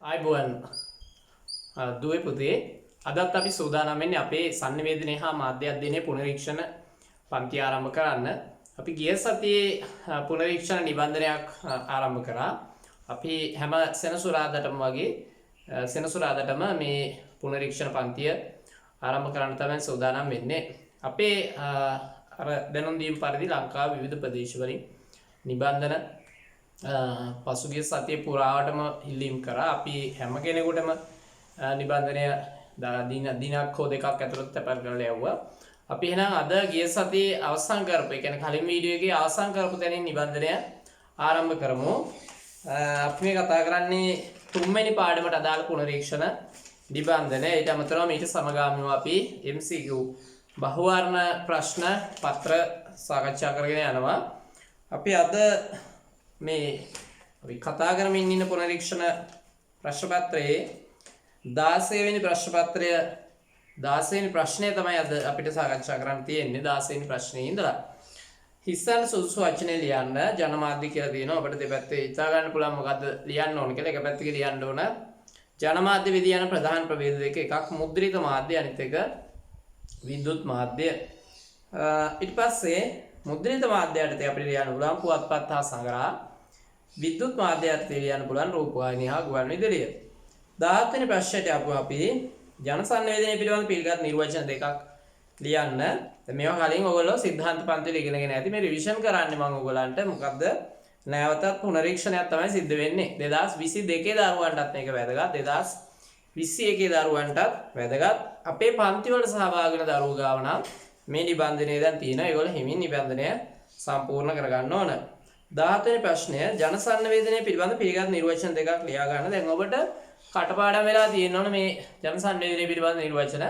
ආයිබෝවන් දුවේ පුතේ අදත් අපි සූදානම් වෙන්නේ අපේ sannivedanaye හා මාධ්‍ය අධ්‍යයනයේ පුනරීක්ෂණ පන්ති ආරම්භ කරන්න. අපි ගිය සතියේ පුනරීක්ෂණ නිබන්ධනයක් ආරම්භ කරා. අපි හැම සෙනසුරාදාටම වගේ සෙනසුරාදාටම මේ පුනරීක්ෂණ පන්තිය ආරම්භ කරන්න තමයි සූදානම් වෙන්නේ. අපේ අර දැනුම් දීම පරිදි ලංකාවේ විවිධ ප්‍රදේශවලින් නිබන්ධන පසුගිය සතිය පුරාවටම ඉල්ලීම් කරා. අපි හැම කෙනෙකුටම නිබන්ධනය දිනක් හෝ දෙකක් ඇතුළත තැපැල් කරලා යවුවා. අපි එහෙනම් අද ගිය සතියේ අවසන් කරපු, ඒ කියන්නේ කලින් වීඩියෝ එකේ අවසන් කරපු තැනින් නිබන්ධනය ආරම්භ කරමු. අපි මේ කතා කරන්නේ තුන්වෙනි පාඩමට අදාළ පුනරීක්ෂණ නිබන්ධනය. ඊට අමතරව ඊට සමගාමීව අපි MCQ බහුවර්ණ ප්‍රශ්න පත්‍ර සාකච්ඡා කරගෙන යනවා. අපි අද මේ අපි කතා කරමින් ඉන්න පුනරීක්ෂණ ප්‍රශ්න පත්‍රයේ 16 වෙනි ප්‍රශ්න පත්‍රය 16 වෙනි ප්‍රශ්නය තමයි අද අපිට සාකච්ඡා කරන්න තියෙන්නේ. 16 වෙනි ප්‍රශ්නේ ඉඳලා හිස්සන් සුදුසු වචනේ ලියන්න ජනමාධ්‍ය කියලා තියෙනවා. අපිට දෙපැත්තේ හිතා ගන්න පුළුවන් මොකද්ද ලියන්න ඕන කියලා. එක පැත්තක ලියන්න ඕන ජනමාධ්‍ය විදි යන ප්‍රධාන ප්‍රභේද දෙක. එකක් මුද්‍රිත මාධ්‍ය, අනිත් එක විද්‍යුත් මාධ්‍ය. ඊට පස්සේ මුද්‍රිත මාධ්‍ය යටතේ අපිට ලියන්න පුළුවන් පුවත්පත් හා සංග්‍රහ. විද්‍යුත් මාධ්‍ය යටතේ ලියන්න පුළුවන් රූපවාහිනිය හා ගුවන්විදුලිය. 17 වෙනි ප්‍රශ්නයට අපි ජන සංවේදනය පිළිබඳ පිළිගත් නිර්වචන දෙකක් ලියන්න. මේවා කලින් ඔයගොල්ලෝ සිද්ධාන්ත පන්තිවල ඉගෙනගෙන ඇති. මේ රිවිෂන් කරන්නේ මම ඔයගොල්ලන්ට මොකද්ද නැවතත් පුනරීක්ෂණයක් තමයි සිද්ධ වෙන්නේ. 2022 දරුවන්ටත් මේක වැදගත්. 2021 දරුවන්ටත් වැදගත්. අපේ පන්ති වල සහභාගී වෙන දරුවෝ ගාව නම් මේ නිබන්ධනය දැන් තියෙනවා. ඒගොල්ලෝ හිමින් නිබන්ධනය සම්පූර්ණ කරගන්න ඕන. 17 වෙනි ප්‍රශ්නය ජන සංවේදනය පිළිබඳ පිළිගත් නිර්වචන දෙකක් ලියා ගන්න. දැන් ඔබට කටපාඩම් වෙලා තියෙනවනේ මේ ජන සංවේදනය පිළිබඳ නිර්වචන.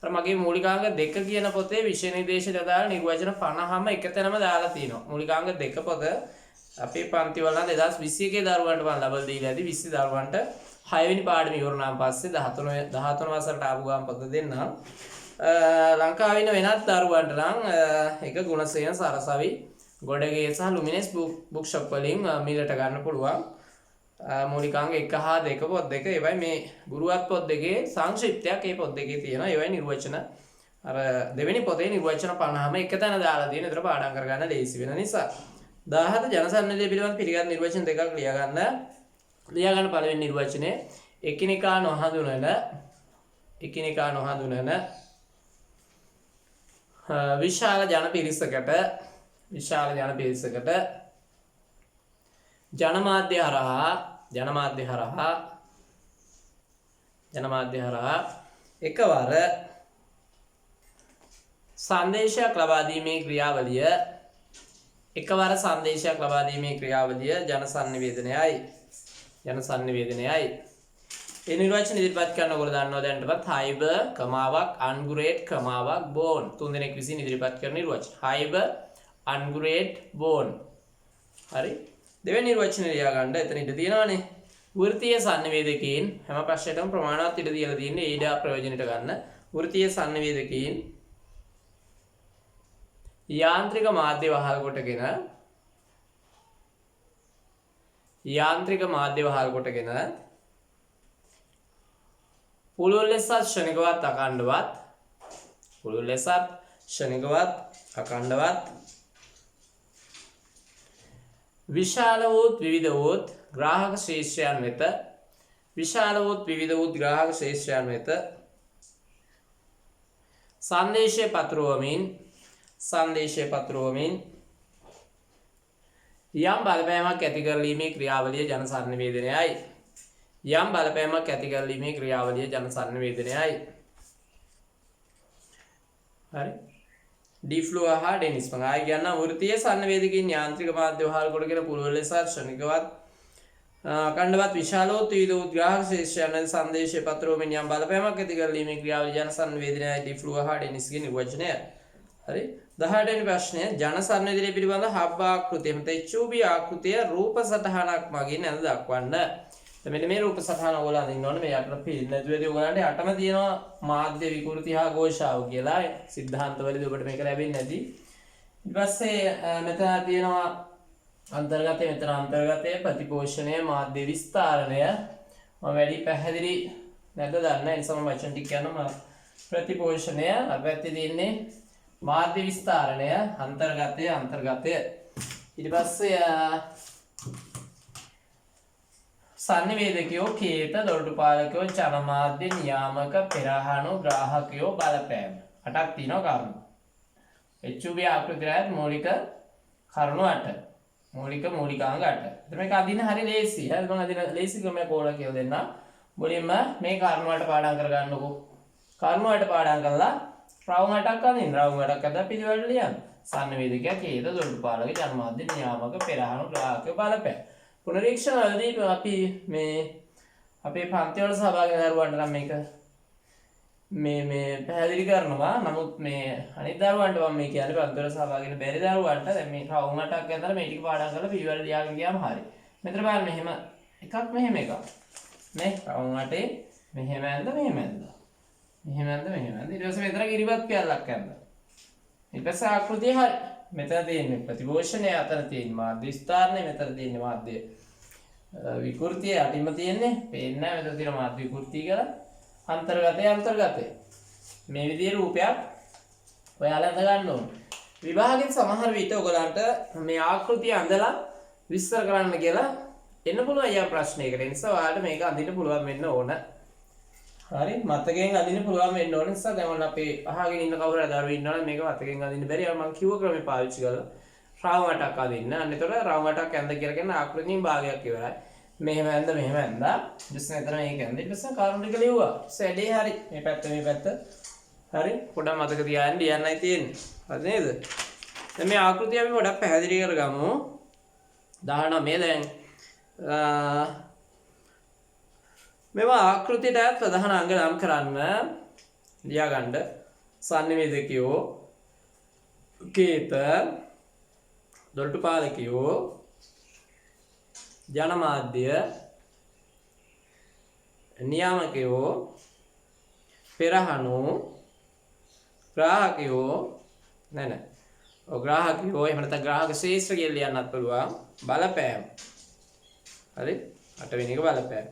අර මගේ මූලිකාංග 2 කියන පොතේ විෂය නිර්දේශයට අදාළ නිර්වචන 50ම එකතැනම දාලා තියෙනවා. මූලිකාංග 2 පොත අපේ පන්ති වල 2021 දරුවන්ට මම ලබා දීලා ඇති. 20 දරුවන්ට 6 වෙනි පාඩම ඉවරනාන් පස්සේ 13 වසරට ආපු ගාම් පොත දෙන්නම්. ලංකාවේ ඉන්න වෙනත් දරුවන්ට නම් එක ගුණසේන සරසවි ගොඩගේ සහ ලුමිනස් බුක් ෂොප් වලින් මිලට ගන්න පුළුවන්. මූලිකාංග 1 හා 2 පොත් දෙක. ඒවයි මේ ගුරුවත් පොත් දෙකේ සංක්ෂිප්තයක් ඒ පොත් දෙකේ තියෙනවා. ඒවයි නිර්වචන අර දෙවෙනි පොතේ නිර්වචන 50ම එකතැන දාලා තියෙන. ඒතර පාඩම් කරගන්න ලේසි වෙන නිසා 17 ජන සංවේදනය පිළිබඳ පිළිගත් නිර්වචන දෙකක් ලියා ගන්න පළවෙනි නිර්වචනේ එකිනෙකා නොහඳුනන විශාල ජන පිරිසකට ජනමාධ්‍ය හරහා එකවර සංදේශයක් ලබා දීමේ ක්‍රියාවලිය ජන සංනිවේදනයයි. ඒ නිර්වචන ඉදිරිපත් කරන ඔයගොල්ලෝ දන්නවා දැනටපත් හයිබර් කමාවක් අන්ගුරේට් කමාවක් බෝන් තුන් දෙනෙක් විසින් ඉදිරිපත් කරන නිර්වචන. හයිබර් අන්ගුරේට් බෝන්. හරි. දෙවෙනි නිර්වචනය ලියා ගන්න. එතන ඉඳ තියෙනවානේ. වෘත්තීය සංනිවේදකයන් හැම ප්‍රශ්නයකටම ප්‍රමාණවත් ඉඳ තියලා තියෙන්නේ ඊඩා ප්‍රයෝජනෙට ගන්න. වෘත්තීය සංනිවේදකයන් යාන්ත්‍රික මාධ්‍ය වහල් කොටගෙන පුළුල් ලෙසත් ක්ෂණිකවත් අඛණ්ඩවත් විශාල වූත් විවිධ වූත් ග්‍රාහක ශ්‍රේෂ්ඨයන් වෙත සංදේශය පතුරවමින් යම් බලපෑමක් ඇති කරලීමේ ක්‍රියාවලිය ජන සංවේදනයයි. හරි. ඩීෆ්ලෝ හා ඩෙනිස් මම ආයි කියන්න. වෘත්තීය සංවේදකයන් යාන්ත්‍රික මාධ්‍ය වහල් කොටගෙන පුළුල් ලෙස ක්ෂණිකවත් අඛණ්ඩවත් විශාලෝත් විවිධ ග්‍රාහක ශේෂ්ඨයන් සංදේශය පත්‍රවමින් යම් බලපෑමක් ඇති කරලීමේ ක්‍රියාවලිය ජන සංවේදනයයි. ඩීෆ්ලෝ හා ඩෙනිස්ගේ නිර්වචනය. හරි. 18 වෙනි ප්‍රශ්නය ජන සංවේදනය පිළිබඳ හබ් ආකෘතිය HUB ආකෘතිය රූප සටහනක් මගින් අද දක්වන්න. මෙන්න මේ රූප සටහන ඔයගොල්ලෝ අඳින්න ඕනේ. මේ යටට පිළිඳුවේදී ඔයගොල්ලන්ට යටම තියෙනවා මාධ්‍ය විකෘති හා ഘോഷාව කියලා. සිද්ධාන්තවලදී ඔබට මේක ලැබෙන්නේ නැති. ඊට පස්සේ මෙතන තියෙනවා අන්තර්ගතය, මෙතන අන්තර්ගතය, ප්‍රතිපෝෂණය, මාධ්‍ය විස්තරණය, වැඩි පැහැදිලි නැද්ද දන්න නිසා මම වචන ටික කියනවා. ප්‍රතිපෝෂණය අපැත්තේ තියෙන්නේ මාධ්‍ය විස්තරණය අන්තර්ගතය ඊට පස්සේ සංනිවේදකයෝ කේත දොරටුපාලකයෝ ජනමාධ්‍ය නියාමක පෙරහණු ග්‍රාහකයෝ බලපෑම 8ක් තියෙනවා කරුණු. HUB ආකෘතියට මූලික කරුණු 8. මූලිකාංග 8. එතන මේක අදින්න හරි ලේසි. හරි මම අදින ලේසි ක්‍රමයක් ඕලා කියලා දෙන්න. මුලින්ම මේ කරුණු 8 පාඩම් කරගන්නකො. කරුණු 8 පාඩම් කරලා රවුම් 8ක් අදින්න. රවුම් 8ක් අදලා පිළිවෙලට ලියන්න. සංනිවේදකයා කේත දොරටුපාලක ජනමාධ්‍ය නියාමක පෙරහණු ග්‍රාහකයෝ බලපෑම. පුනරීක්ෂණ වලදී අපි මේ අපේ පන්ති වල සහභාගී දරුවන්ට නම් මේක මේ පැහැදිලි කරනවා. නමුත් මේ අනිත් දරුවන්ට මම මේ කියන්නේ පන්ති වල සහභාගී වෙන බැරි දරුවන්ට දැන් මේ රවුම් 8ක් ඇඳලා මේ ටික පාඩම් කරලා පිළිවෙල ලියාගෙන ගියාම හරි. මෙතන බලන්න මෙහෙම එකක් මෙහෙම එකක්. නේ රවුම් 8 මෙහෙම ඇඳ මෙහෙම ඇඳ. මෙහෙම ඇඳ මෙහෙම ඇඳ. ඊට පස්සේ මෙතන කිරිබත් කැල්ලක් ඇඳ. ඊට පස්සේ ආකෘතිය හරි. මෙතන තියෙන්නේ ප්‍රතිපෝෂණය, අතන තියෙන්නේ මාධ්‍ය විස්තරණය, මෙතන තියෙන්නේ මාධ්‍ය විකෘතිය, අටින්ම තියෙන්නේ පේන්නේ නැහැ. මෙතන තියෙන මාධ්‍ය විකෘතිය කියලා අන්තර්ගතය. මේ විදිහේ රූපයක් ඔයාලා අඳ ගන්න ඕනේ. විභාගෙන් සමහර විට ඔයගලන්ට මේ ආකෘතිය අඳලා විස්තර කරන්න කියලා එන්න පුළුවන් අයියා ප්‍රශ්නයකට. ඒ නිසා ඔයාලට මේක අඳින්න පුළුවන් වෙන්න ඕන. හරි මතකයෙන් අදින්න පුළුවන් වෙන්න ඕන නිසා දැන් ඔන්න අපි අහගෙන ඉන්න කවුරු හරි දරුවෝ ඉන්නවනම් මේක මතකයෙන් අදින්න බැරි. මම කිව්ව ක්‍රමේ පාවිච්චි කරලා රවුම් 8ක් අදින්න. අන්න ඒතර රවුම් 8ක් ඇඳ කියලා කියන ආකෘතියෙන් භාගයක් ඉවරයි. මෙහෙම ඇඳලා ඊට මෙතන මේක ඇඳ. ඊට පස්සේ කරුණු ටික ලිව්වා. සැඩේ හරි. මේ පැත්ත. හරි. පොඩ්ඩක් මතක තියාගන්න ලියන්නයි තියෙන්නේ. හරි නේද? දැන් මේ ආකෘතිය අපි පොඩ්ඩක් පැහැදිලි කරගමු. 19 දැන් මෙම ආකෘතියට ප්‍රධාන අංග නම් කරන්න ලියාගන්න. සංනිවේදකයෝ කේත දොරටුපාලකයෝ ජනමාධ්‍ය නියාමකයෝ පෙරහණු ග්‍රාහකයෝ ග්‍රාහකයෝ එහෙම නැත්නම් ග්‍රාහක ශේෂ්ත්‍ර කියලා ලියන්නත් පුළුවන්. බලපෑම. හරි 8 වෙනි එක බලපෑම.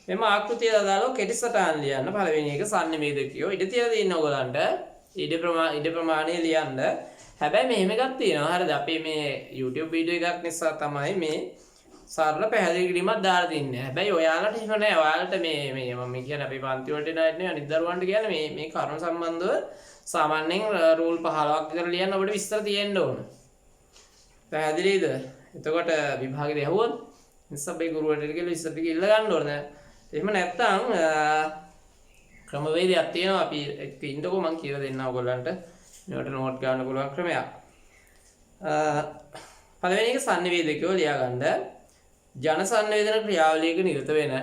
මෙම ආකෘතිය දාලා කෙටි සටහන් ලියන්න. පළවෙනි එක සංනිවේදකයෝ ඉඩ තියලා තියෙන ඕගලන්ට ඉඩ ප්‍රමාණය ලියන්න. හැබැයි මෙහෙම එකක් තියෙනවා. හරිද? අපි මේ YouTube වීඩියෝ එකක් නිසා තමයි මේ සරල පැහැදිලි කිරීමක් දාලා තින්නේ. හැබැයි ඔයාලට එහෙම නෑ. ඔයාලට මේ මම කියන්නේ අපි පන්ති වලට නෙවෙයි අනිත් දරුවන්ට කියන්නේ මේ කරුණු සම්බන්ධව සාමාන්‍යයෙන් රූල් 15ක් විතර ලියන්න ඔබට විස්තර තියෙන්න ඕන. පැහැදිලිද? එතකොට විභාගෙදී ඇහුවොත් ඉස්සබ්බේ ගුරුවරට කියලා විස්තර ටික ඉල්ල ගන්න ඕනේ. එහෙම නැත්නම් ක්‍රමවේදයක් තියෙනවා. අපි එක්ක ඉන්නකො මම කියලා දෙන්නම් ඔයගොල්ලන්ට. මේවට නෝට් ගන්න පුළුවන් ක්‍රමයක්. පළවෙනි එක සංනිවේදකයෝ ලියා ගන්න. ජන සංවේදන ක්‍රියාවලියක නිරත වෙන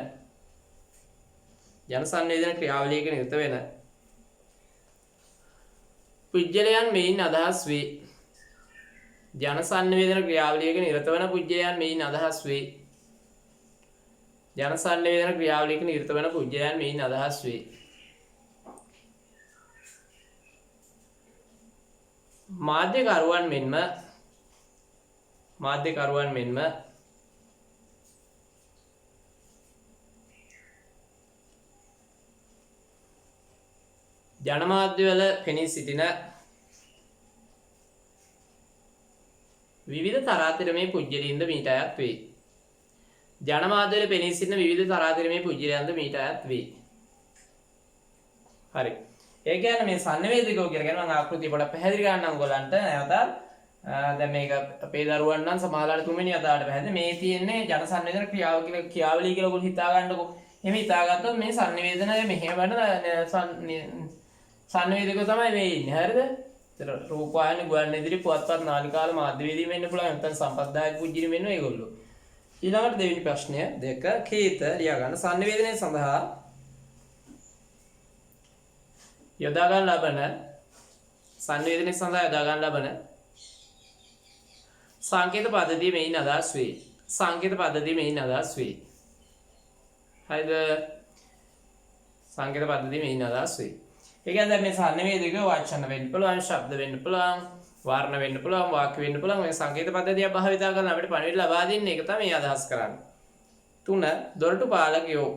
පුජ්‍යලයන් මෙයින් අදහස් වේ. ජන සංවේදන ක්‍රියාවලියක නිරත වන පුජ්‍යලයන් මෙයින් අදහස් වේ. ජන සංවේදන ක්‍රියාවලියක නිරත වන පුජ්‍යලයන් මෙයින් අදහස් වේ. මාධ්‍යකරුවන් මෙන්ම ජනමාධ්‍යවල පෙනී සිටින විවිධ තරාතිරමේ පුජ්‍යලින්ද මීට අයත් වේ. ජනමාධ්‍යවල පෙනී සිටින විවිධ තරාතිරමේ පුජ්‍යලයන්ද මීට අයත් වේ. හරි. ඒ කියන්නේ මේ සංනිවේදකයෝ කියලා කියන්නේ මම ආකෘතිය පොඩ්ඩක් පැහැදිලි කරන්නම් ඔයගොල්ලන්ට. නැවතත් දැන් මේක අපේ දරුවන් නම් සමහරවල් තුන්වෙනි අදාට පැහැදිලි. මේ තියෙන්නේ ජන සංවේදන ක්‍රියාවලිය කියලා ඔයගොල්ලෝ හිතා ගන්නකො. එහෙම හිතාගත්තොත් මේ සංනිවේදනය මෙහෙම වෙන සංවේදකයෝ තමයි මේ ඉන්නේ. හරිද? ඒතර රූපවාහිනී ගුවන්විදුලි පුවත්පත් නාලිකාවල මාධ්‍යවේදී වෙන්න පුළුවන්. නැත්නම් සම්පත්දායක පුජ්‍යලි වෙන්න ඒගොල්ලෝ. ඊළඟට දෙවෙනි ප්‍රශ්නය 2 කේත ලියා ගන්න. සංවේදනය සඳහා යොදා ගන්න ලබන සංකේත පද්ධතිය මෙයින් අදහස් වේ. හරිද? සංකේත පද්ධතිය මෙයින් අදහස් වේ. ඒ කියන්නේ මේ සංවේදක වචන වෙන්න පුළුවන්, ශබ්ද වෙන්න පුළුවන්, වර්ණ වෙන්න පුළුවන්, වාක්‍ය වෙන්න පුළුවන්. මේ සංකේත පද්ධතිය භාවිතා කරලා අපිට පණිවිඩ ලබා දෙන්නේ. ඒක තමයි අදහස් කරන්නේ. 3 දොරටුපාලකයෝ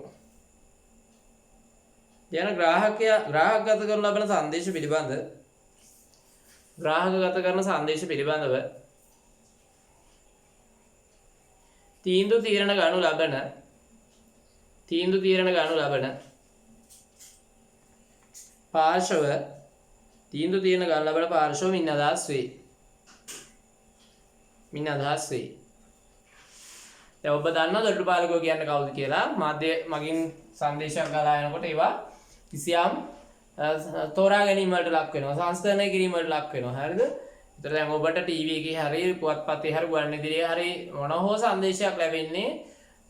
යන ග්‍රාහකගත කරන ලබන සංදේශ පිළිබඳ ග්‍රාහකගත කරන සංදේශ පිළිබඳව තීන්දුව తీරන ගනු ලබන පාර්ශව තීන්දුව తీරන ගනු ලබන පාර්ශව මින් අදහස් වේ. දැන් ඔබ දන්නවා දොරටු පාලකයෝ කියන්නේ කවුද කියලා. මාධ්‍ය මගින් සංදේශයක් ගලා යනකොට ඒවා කිසියම් තෝරා ගැනීම වලට ලක් වෙනවා, සංස්කරණය කිරීම වලට ලක් වෙනවා. හරිද? ඒතර දැන් ඔබට ටීවී එකේ හරි පුවත්පතේ හරි ගුවන්විදුලියේ හරි මොන හෝ සංදේශයක් ලැබෙන්නේ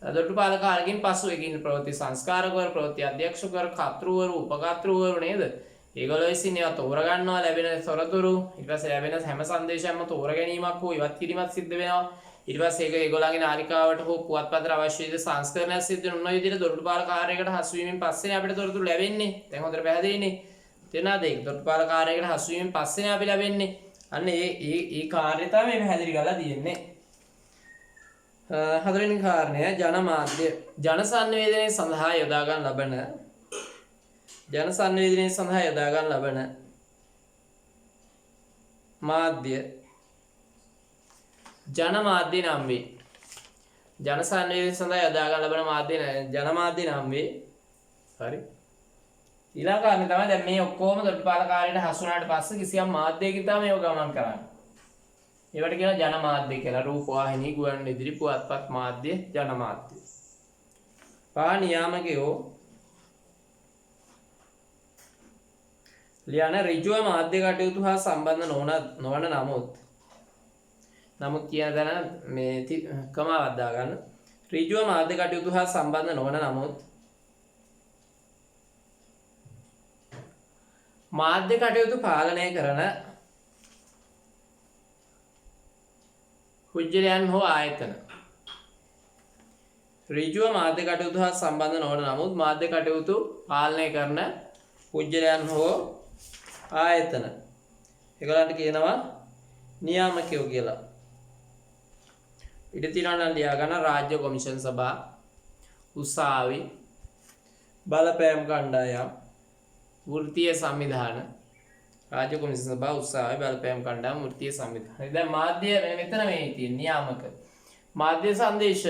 දොරටු පාලකයාගෙන් පසු ඒකින් ප්‍රවෘත්ති සංස්කාරකවරු, ප්‍රවෘත්ති අධ්‍යක්ෂකවරු, කර්තෘවරු, උපකර්තෘවරු නේද? ඒගොල්ලෝ විසින් ඒවා තෝරගන්නවා, ලැබෙන තොරතුරු ඊට පස්සේ ලැබෙන හැම සංදේශයක්ම තෝර ගැනීමක් හෝ ඉවත් කිරීමක් සිද්ධ වෙනවා. ඊට පස්සේ ඒක ඒගොල්ලන්ගේ නාලිකාවට හෝ පුවත්පතට අවශ්‍ය විදිහට සංස්කරණයක් සිද්ධ වෙන උන විදිහට දොරටු පාලකාරයකට හසු වීමෙන් පස්සේ අපිට තොරතුරු ලැබෙන්නේ. දැන් හොඳට පැහැදිලිනේ. තේරෙනවද? ඒක දොරටු පාලකාරයකට හසු වීමෙන් පස්සේ අපි ලැබෙන්නේ. අන්න ඒ කාර්යය තමයි මේ පැහැදිලි කරලා තියෙන්නේ. හතරවෙනි කාරණය ජනමාධ්‍ය ජනසන්නිවේදනයේ සඳහා යොදා ගන්න ලබන මාධ්‍ය ජනමාධ්‍ය නම් වේ. ජනසන්නිවේදනය සඳහා යොදා ගන්න ලබන මාධ්‍ය ජනමාධ්‍ය නම් වේ. හරි. ඊළඟ කාරණේ තමයි දැන් මේ ඔක්කොම දොරටු පාලකාරයට හසු වුණාට පස්සේ කිසියම් මාධ්‍යයකින් තමයි මේව ගමන් කරන්නේ. ඒවට කියනවා ජනමාධ්‍ය කියලා. රූපවාහිනී, ගුවන්විදුලි, පුවත්පත් මාධ්‍ය ජනමාධ්‍ය. පහ නියාමකයෝ ලියන ඍජුව මාධ්‍ය කටයුතු හා සම්බන්ධ නොවන නමුත් කියන දන මේ කමාවක් දාගන්න. ඍජුව මාධ්‍ය කටයුතු හා සම්බන්ධ නොවන නමුත් මාධ්‍ය කටයුතු පාලනය කරන පුජ්‍යලයන් හෝ ආයතන. ඍජුව මාධ්‍ය කටයුතු හා සම්බන්ධ නොවන නමුත් මාධ්‍ය කටයුතු පාලනය කරන පුජ්‍යලයන් හෝ ආයතන. ඒගොල්ලන්ට කියනවා නියාමකයෝ කියලා. ඉඩ තියනවා නම් ලියා ගන්න රාජ්‍ය කොමිෂන් සභා, උසාවි, බලපෑම් කණ්ඩායම්, වෘත්තීය සංවිධාන, රාජ්‍ය කොමිෂන් සභා, උසාවි, බලපෑම් කණ්ඩායම්, වෘත්තීය සංවිධාන. දැන් මාධ්‍ය මෙතන මේ තියෙන නියාමක. මාධ්‍ය සංදේශ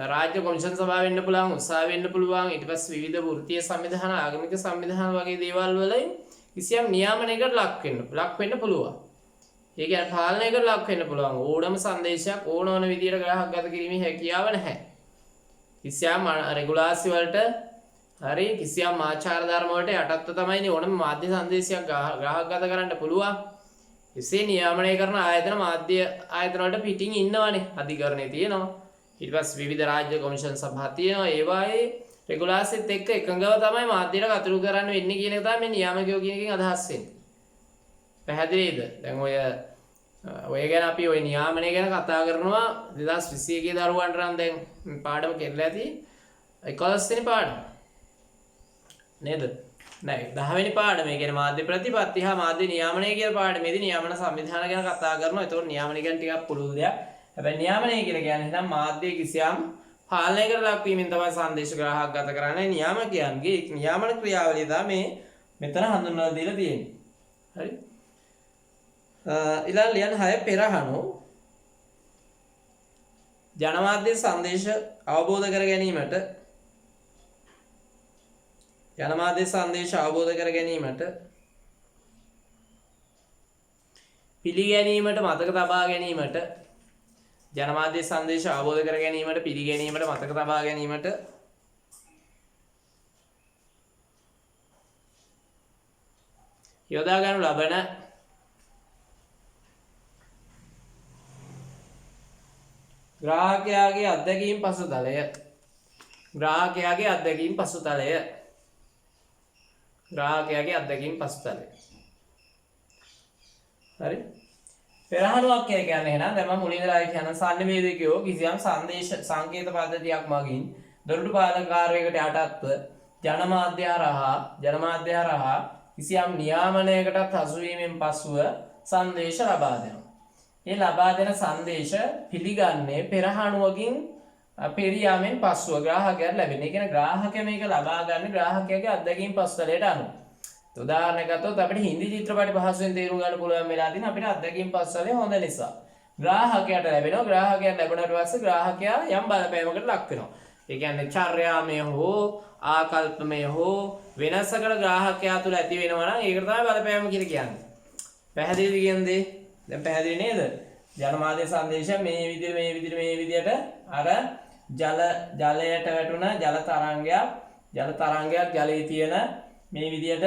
රාජ්‍ය කොමිෂන් සභාව වෙන්න පුළුවන්, උසාවි වෙන්න පුළුවන්, ඊට පස්සේ විවිධ වෘත්තීය සංවිධාන, ආගමික සංවිධාන වගේ දේවල් වලින් කිසියම් නියාමනයකට ලක් වෙන්න පුළුවන්. ඒ කියන්නේ පාලනයකට ලක් වෙන්න පුළුවන්. ඕනම සංදේශයක් ඕනම විදියට ග්‍රාහකගත කිරීමේ හැකියාව නැහැ. කිසියම් රෙගුලාසි වලට හරි කිසියම් ආචාර ධර්ම වලට යටත්ව තමයි ඕනම මාධ්‍ය සංදේශයක් ග්‍රාහකගත කරන්න පුළුවන්. එසේ නියාමනය කරන ආයතන මාධ්‍ය ආයතන වලට පිටින් ඉන්නවනේ. අධිකරණේ තියෙනවා. ඊට පස්සේ විවිධ රාජ්‍ය කොමිෂන් සභා තියෙනවා. ඒවායේ රෙගුලාසිත් එක්ක එකඟව තමයි මාධ්‍යයට කටයුතු කරන්න වෙන්නේ කියන එක තමයි මේ නියාමකයෝ කියන එකෙන් අදහස් වෙන්නේ. පැහැදිලිද? දැන් ඔය ගැන අපි ඔය නියාමනය ගැන කතා කරනවා 2021 දරුවන්ට නම් දැන් පාඩම කෙරලා ඇති 11 වෙනි පාඩම. නේද? නෑ 10 වෙනි පාඩම. ඒ කියන්නේ මාධ්‍ය ප්‍රතිපත්ති හා මාධ්‍ය නියාමනය කියන පාඩමේදී නියාමන සංවිධාන ගැන කතා කරනවා. ඒතකොට නියාමනය ගැන ටිකක් පුළුල් දෙයක්. හැබැයි නියාමනය කියලා කියන්නේ නම් මාධ්‍ය කිසියම් පාලනයකට ලක්වීමෙන් තමයි සංදේශ ග්‍රාහකගත කරන්නේ. නියාමකයන්ගේ නියාමන ක්‍රියාවලිය තමයි මෙතන හඳුන්වලා දීලා තියෙන්නේ. හරි? ඊළඟ ලියන 6 පෙරහණු ජනමාධ්‍ය සංදේශ අවබෝධ කර ගැනීමට පිළිගැනීමට මතක තබා ගැනීමට ජනමාධ්‍ය සංදේශ අවබෝධ කර ගැනීමට පිළිගැනීමට මතක තබා ගැනීමට යොදා ගනු ලබන ග්‍රාහකයාගේ අත්දැකීම් පසුතලය හරි පෙරහණුවක් කියන්නේ එහෙනම් දැන් මම මුලින් ඉඳලා කියන සංනිවේදකයෝ කිසියම් සංදේශ සංකේත පද්ධතියක් මගින් දොරටු පාලකාරයකට යටත්ව ජනමාධ්‍ය හරහා කිසියම් නියාමනයකටත් හසු වීමෙන් පසුව සංදේශ ලබා දෙනවා. ඒ ලබා දෙන සංදේශ පිළිගන්නේ පෙරහණුවකින් පෙරියාමෙන් පස්සුව ග්‍රාහකයාට ලැබෙන. ඒ කියන්නේ ග්‍රාහකයා මේක ලබා ගන්න ග්‍රාහකයාගේ අත්දැකීම් පස්තලයට අනුව. උදාහරණයක් ගත්තොත් අපිට හින්දි චිත්‍රපට පහසුවෙන් තේරුම් ගන්න පුළුවන් වෙලා තියෙන අපිට අත්දැකීම් පස්තලේ හොඳ නිසා. ග්‍රාහකයාට ලැබෙනවා. ග්‍රාහකයාට ලැබුණාට පස්සේ ග්‍රාහකයා යම් බලපෑමකට ලක් වෙනවා. ඒ කියන්නේ චර්යාමය හෝ ආකල්පමය හෝ වෙනසකට ග්‍රාහකයා තුළ ඇති වෙනවා නම් ඒකට තමයි බලපෑම කියලා කියන්නේ. පැහැදිලිද කියන්නේ? දැන් පැහැදිලි නේද? ජනමාධ්‍ය සංදේශ මේ විදිහට අර ජලයට වැටුණ ජල තරංගයක් ජලයේ තියෙන මේ විදිහට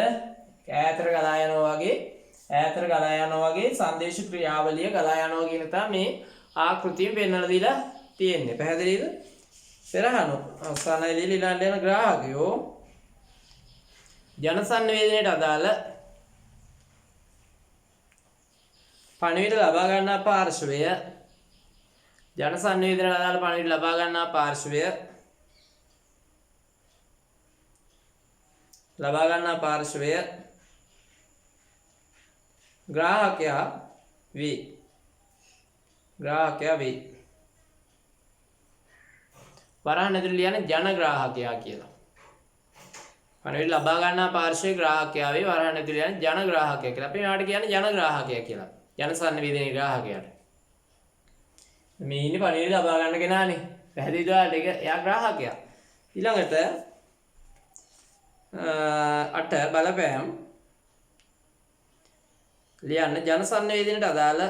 ඈතට ගලා යනවා වගේ සංදේශ ක්‍රියාවලිය ගලා යනවා කියන තමයි මේ ආකෘතියෙන් පෙන්වලා දීලා තියෙන්නේ. පැහැදිලිද? පෙරහණු අවසානයේදී ලියන්න යන ග්‍රාහකයෝ ජනසන්නිවේදනයට අදාළ පණිවිඩ ලබා ගන්නා පාර්ශවය ජනසන්නිවේදනයට අදාළ පණිවිඩ ලබා ගන්නා පාර්ශවය ග්‍රාහකයා වේ. වරහන් ඇතුළේ ලියන්නේ ජනග්‍රාහකයා කියලා. පණිවිඩ ලබා ගන්නා පාර්ශවයේ ග්‍රාහකයා වේ. වරහන් ඇතුළේ ලියන්නේ ජනග්‍රාහකයා කියලා. අපි මේවට කියන්නේ ජනග්‍රාහකයා කියලා. ජනසන්නිවේදනයේ ග්‍රාහකයාට. මේ ඉන්නේ පණිවිඩ ලබා ගන්න කෙනානේ. පැහැදිලිද ඔයාලට? එයා ග්‍රාහකයා. ඊළඟට 8 බලපෑම් ලියන්න ජනසන්නිවේදනයට අදාළ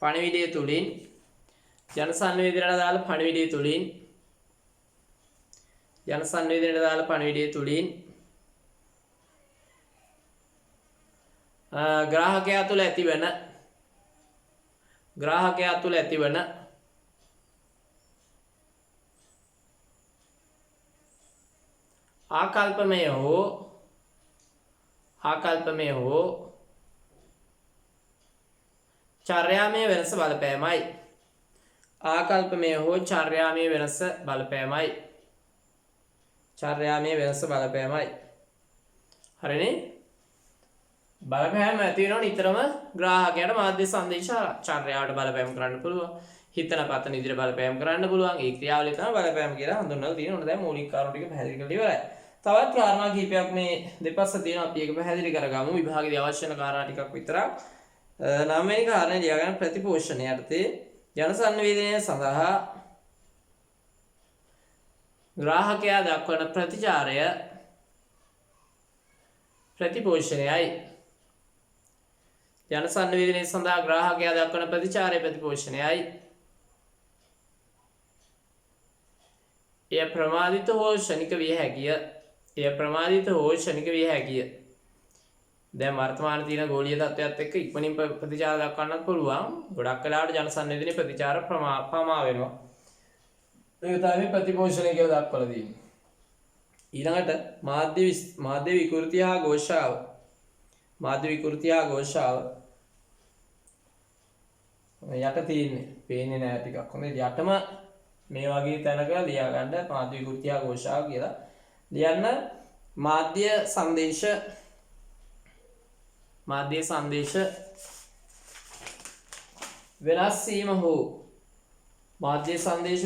පණිවිඩය තුලින් ග්‍රාහකයා තුළ ඇතිවන ආකල්පමය හෝ චර්යාමය වෙනස බලපෑමයි. හරිනේ? බලපෑම ඇති වෙනවා නිතරම ග්‍රාහකයාට මාධ්‍ය සංදේශ චර්යාවට බලපෑම් කරන්න පුළුවන්. හිතන පතන විදිහට බලපෑම් කරන්න පුළුවන්. ඒ ක්‍රියාවලිය තමයි බලපෑම කියලා හඳුන්වලා තියෙනවා. ඔන්න දැන් මූලික කාරණා ටික පැහැදිලි කරලා ඉවරයි. තවත් කාරණා කිහිපයක් මේ දෙපස්ස තියෙනවා. අපි ඒක පැහැදිලි කරගමු. විභාගයේදී අවශ්‍ය වෙන කාරණා ටිකක් විතරක්. 9 වෙනි කාරණේ ලියාගන්න ප්‍රතිපෝෂණය යටතේ ජනසන්නිවේදනය සඳහා ග්‍රාහකයා දක්වන ප්‍රතිචාරය ප්‍රතිපෝෂණයයි. ජනසන්නිවේදනය සඳහා ග්‍රාහකයා දක්වන ප්‍රතිචාරය ප්‍රතිපෝෂණයයි. එය ප්‍රමාදිත හෝ ශනික විය හැකිය. දැන් වර්තමාන තියෙන ගෝලීය තත්ත්වයක් එක්ක ඉක්මනින් ප්‍රතිචාර දක්වන්නත් පුළුවන්. ගොඩක් වෙලාවට ජනසන්නිවේදනයේ ප්‍රතිචාර ප්‍රමා වෙනවා. ඒක තමයි ප්‍රතිපෝෂණය කියලා දක්වලා තියෙන්නේ. ඊළඟට මාධ්‍ය විකෘතිය හා ഘോഷාව යට තියෙන්නේ. පේන්නේ නැහැ ටිකක්. හොඳයි යටම මේ වගේ තැනක ලියා ගන්න මාධ්‍ය විකෘතිය හා ഘോഷාව කියලා ලියන්න. මාධ්‍ය සංදේශ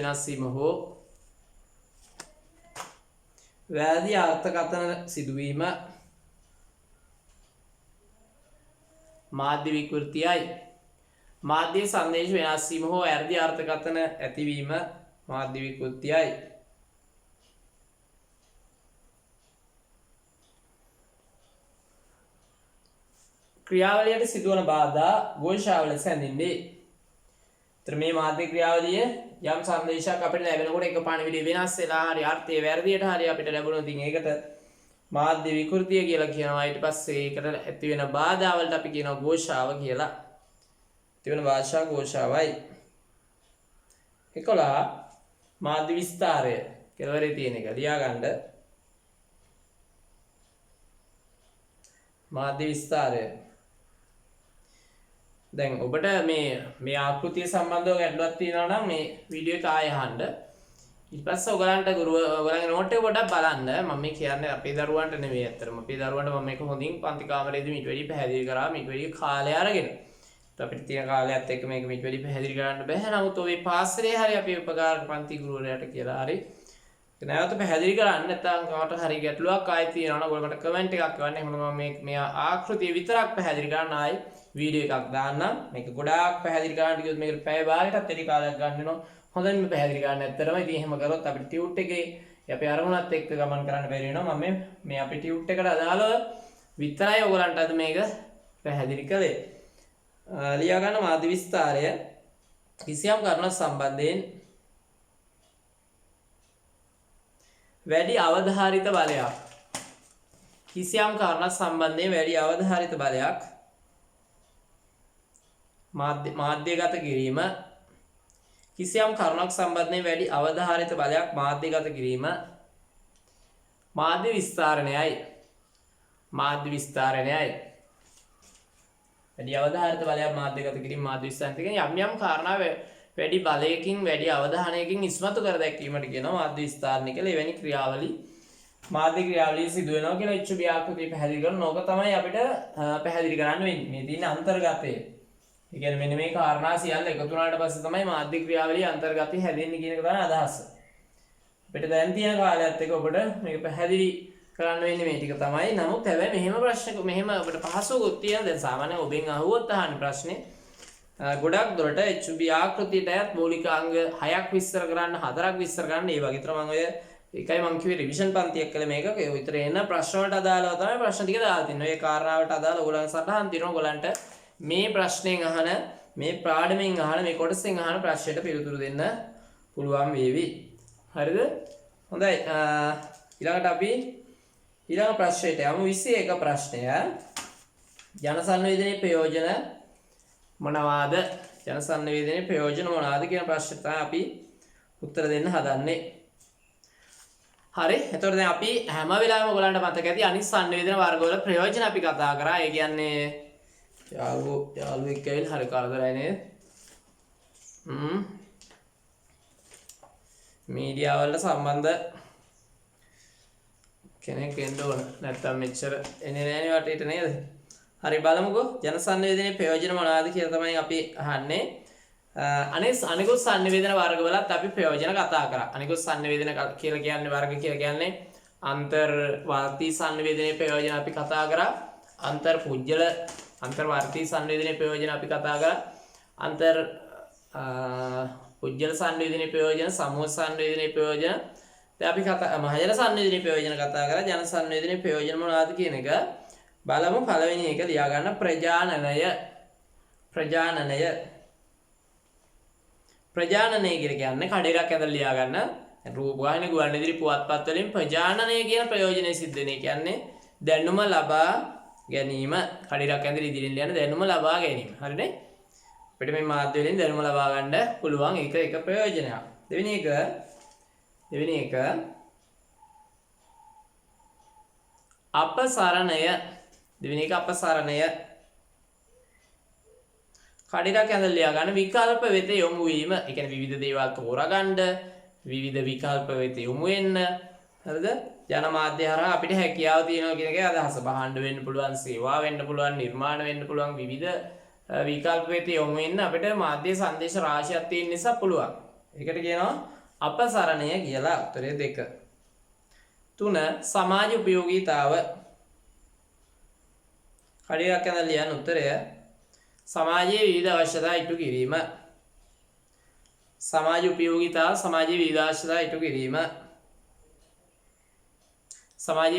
වෙනස් වීම හෝ වැරදි අර්ථකථන සිදුවීම මාධ්‍ය විකෘතියයි. මාධ්‍ය සංදේශ වෙනස් වීම හෝ වැරදි අර්ථකථන ඇතිවීම මාධ්‍ය විකෘතියයි. ක්‍රියාවලියට සිදුවන බාධා ഘോഷාව ලෙස හැඳින්වේ. මේ මාධ්‍ය ක්‍රියාවලිය යම් සංදේශයක් අපිට ලැබෙනකොට ඒක පණිවිඩය වෙනස් වෙලා හරි අර්ථය වැරදියට හරි අපිට ලැබුණොත් ඉතින් ඒකට මාධ්‍ය විකෘතිය කියලා කියනවා. ඊට පස්සේ ඒකට ඇති වෙන බාධාවලට අපි කියනවා ഘോഷාව කියලා. ඇති වෙන භාෂා ഘോഷාවයි. 11 මාධ්‍ය විස්තරය කෙලවරේ තියෙන එක ලියා ගන්න. මාධ්‍ය විස්තරය දැන් ඔබට මේ ආකෘතිය සම්බන්ධව ගැටලුවක් තියෙනවා නම් මේ වීඩියෝ එක ආයෙ අහන්න. ඊට පස්සේ ඔයගලගේ නෝට් එක පොඩ්ඩක් බලන්න. මම මේ කියන්නේ අපේ දරුවන්ට නෙවෙයි අත්‍තරම. අපේ දරුවන්ට මම මේක හොඳින් පන්ති කාමරේදී ඊට වැඩි පැහැදිලි කරා. ඊට වැඩි කාලය අරගෙන. අපිට තියෙන කාලයත් එක්ක මේක මෙච්චර වැඩි පැහැදිලි කරන්න බෑ. නමුත් ඔය පාසලේ හරි අපි උපකාරක පන්ති ගුරුවරයාට කියලා හරි නැවත පැහැදිලි කරන්න. නැත්නම් කාට හරි ගැටලුවක් ආයි තියෙනවා නම් ඔයගොල්ලෝ මට කමෙන්ට් එකක් කරන්න. එහෙනම් මම මේ ආකෘතිය විතරක් පැහැදිලි කරන්න ආයි වීඩියෝ එකක් දාන්නම්. මේක ගොඩාක් පැහැදිලි කරන්න කිව්වොත් මේකට පැය භාගයකටත් වැඩි කාලයක් ගන්න වෙනවා. හොඳින්ම පැහැදිලි කරන්න ඇත්තටම. ඉතින් එහෙම කරොත් අපිට ටියුට් එකේ අපි අරමුණත් එක්ක ගමන් කරන්න බැරි වෙනවා. මම මේ අපේ ටියුට් එකට අදාළව විතරයි ඔයගලන්ට අද මේක පැහැදිලි කළේ. ලියා ගන්න මාධ්‍ය විස්තරය කිසියම් කරුණක් සම්බන්ධයෙන් වැඩි අවධාරිත බලයක් කිසියම් කරුණක් සම්බන්ධයෙන් වැඩි අවධාරිත බලයක් මාධ්‍යගත කිරීම කිසියම් කරුණක් සම්බන්ධයෙන් වැඩි අවධාරිත බලයක් මාධ්‍යගත කිරීම මාධ්‍ය විස්තරණයයි වැඩි අවධාරිත බලයක් මාධ්‍යගත කිරීම මාධ්‍ය විස්තරණය කියන්නේ යම් යම් කාරණා වැඩි බලයකින් වැඩි අවධානයකින් ඉස්මතු කර දැක්වීමට කියනවා මාධ්‍ය විස්තරණය කියලා. එවැනි ක්‍රියාවලි මාධ්‍ය ක්‍රියාවලිය සිදු වෙනවා කියලා HB ආකෘතිය පැහැදිලි කරනවා. ඕක තමයි අපිට පැහැදිලි කරන්න වෙන්නේ. මේ තියෙන අන්තර්ගතය. ඒ කියන්නේ මෙන්න මේ කාරණා සියල්ල එකතු වුණාට පස්සේ තමයි මාධ්‍ය ක්‍රියාවලිය අන්තර්ගතය හැදෙන්නේ කියන එක තමයි අදහස. අපිට දැන් තියෙන කාලයත් එක්ක ඔබට මේක පැහැදිලි කරන්න වෙන්නේ මේ ටික තමයි. නමුත් හැබැයි මෙහෙම ප්‍රශ්නක මෙහෙම ඔබට පහසුවකුත් තියෙන දැන් සාමාන්‍යයෙන් ඔබෙන් අහුවොත් අහන්නේ ප්‍රශ්නේ ගොඩක් දුරට HB ආකෘතියටත් මූලික අංග 6ක් විස්තර කරන්න 4ක් විස්තර කරන්න ඒ වගේ. තරම් ඔය එකයි මම කිව්වේ රිවිෂන් පන්තියක් කළේ මේක. ඒ විතර එන ප්‍රශ්න වලට අදාළව තමයි ප්‍රශ්න ටික දාලා තින්නේ. ඔය කාරණාවට අදාළ ඔයගොල්ලන් සටහන් දිනන ඔයගොල්ලන්ට මේ ප්‍රශ්නෙන් අහන මේ පාඩමෙන් අහන මේ කොටසෙන් අහන ප්‍රශ්නයට පිළිතුරු දෙන්න පුළුවන් වේවි. හරිද? හොඳයි. ඊළඟට අපි ඊළඟ ප්‍රශ්නයට යමු. 21 ප්‍රශ්නය. ජන සංවේදනයේ ප්‍රයෝජන මොනවාද? ජන සංවේදනයේ ප්‍රයෝජන මොනවාද කියන ප්‍රශ්නයට තමයි අපි උත්තර දෙන්න හදන්නේ. හරි. එතකොට දැන් අපි හැම වෙලාවෙම ඔයගලන්ට මතක ඇති අනිත් සංවේදන වර්ගවල ප්‍රයෝජන අපි කතා කරා. ඒ කියන්නේ යාළුවෙක් ඇවිල්ලා හරි කරදරයි නේද? මීඩියා වලට සම්බන්ධ කෙනෙක් එන්න ඕන. නැත්තම් මෙච්චර එන්නේ නැහැ නේ වටේට නේද? හරි බලමුකෝ. ජන සංවේදනයේ ප්‍රයෝජන මොනවාද කියලා තමයි අපි අහන්නේ. අනිකුත් සංවේදන වර්ගවලත් අපි ප්‍රයෝජන කතා කරා. අනිකුත් සංවේදන කියලා කියන්නේ වර්ග කියලා කියන්නේ අන්තර්වාර්තී සංවේදනයේ ප්‍රයෝජන අපි කතා කරා. අන්තර්වාර්තී සංවේදනයේ ප්‍රයෝජන අපි කතා කරා. පුජ්‍යල සංවේදනයේ ප්‍රයෝජන, සමූහ සංවේදනයේ ප්‍රයෝජන. දැන් අපි මහජන සංවේදනයේ ප්‍රයෝජන කතා කරා. ජන සංවේදනයේ ප්‍රයෝජන මොනවාද කියන එක බලමු. පළවෙනි එක ලියා ගන්න ප්‍රජානනය කියලා කියන්නේ කඩේක් ඇඳලා ලියා ගන්න. රූපවාහිනී ගුවන්විදුලි පුවත්පත් වලින් ප්‍රජානනය කියන ප්‍රයෝජනය සිද්ධ වෙන. ඒ කියන්නේ දැනුම ලබා ගැනීම. කඩේක් ඇඳලා ඉදිරියෙන් ලියන දැනුම ලබා ගැනීම. හරිනේ? අපිට මේ මාධ්‍ය වලින් දැනුම ලබා ගන්න පුළුවන්. ඒක එක ප්‍රයෝජනයක්. දෙවෙනි එක අපසරණය. කඩේක් ඇඳලා ලියා ගන්න විකල්ප වෙත යොමු වීම. ඒ කියන්නේ විවිධ දේවල් තෝරාගන්න, විවිධ විකල්ප වෙත යොමු වෙන්න. හරිද? ජනමාධ්‍ය හරහා අපිට හැකියාව තියෙනවා කියන එකේ අදහස. භාණ්ඩ වෙන්න පුළුවන්, සේවා වෙන්න පුළුවන්, නිර්මාණ වෙන්න පුළුවන්, විවිධ විකල්ප වෙත යොමු වෙන්න අපිට මාධ්‍ය සංදේශ රාශියක් තියෙන නිසා පුළුවන්. ඒකට කියනවා අපසරණය කියලා. උත්තරය 2. 3 සමාජ උපයෝගීතාව. කඩේක් ඇඳලා ලියන උත්තරය සමාජයේ විවිධ අවශ්‍යතා ඉටු කිරීම. සමාජ උපයෝගීතාව සමාජයේ විවිධ අවශ්‍යතා ඉටු කිරීම. 4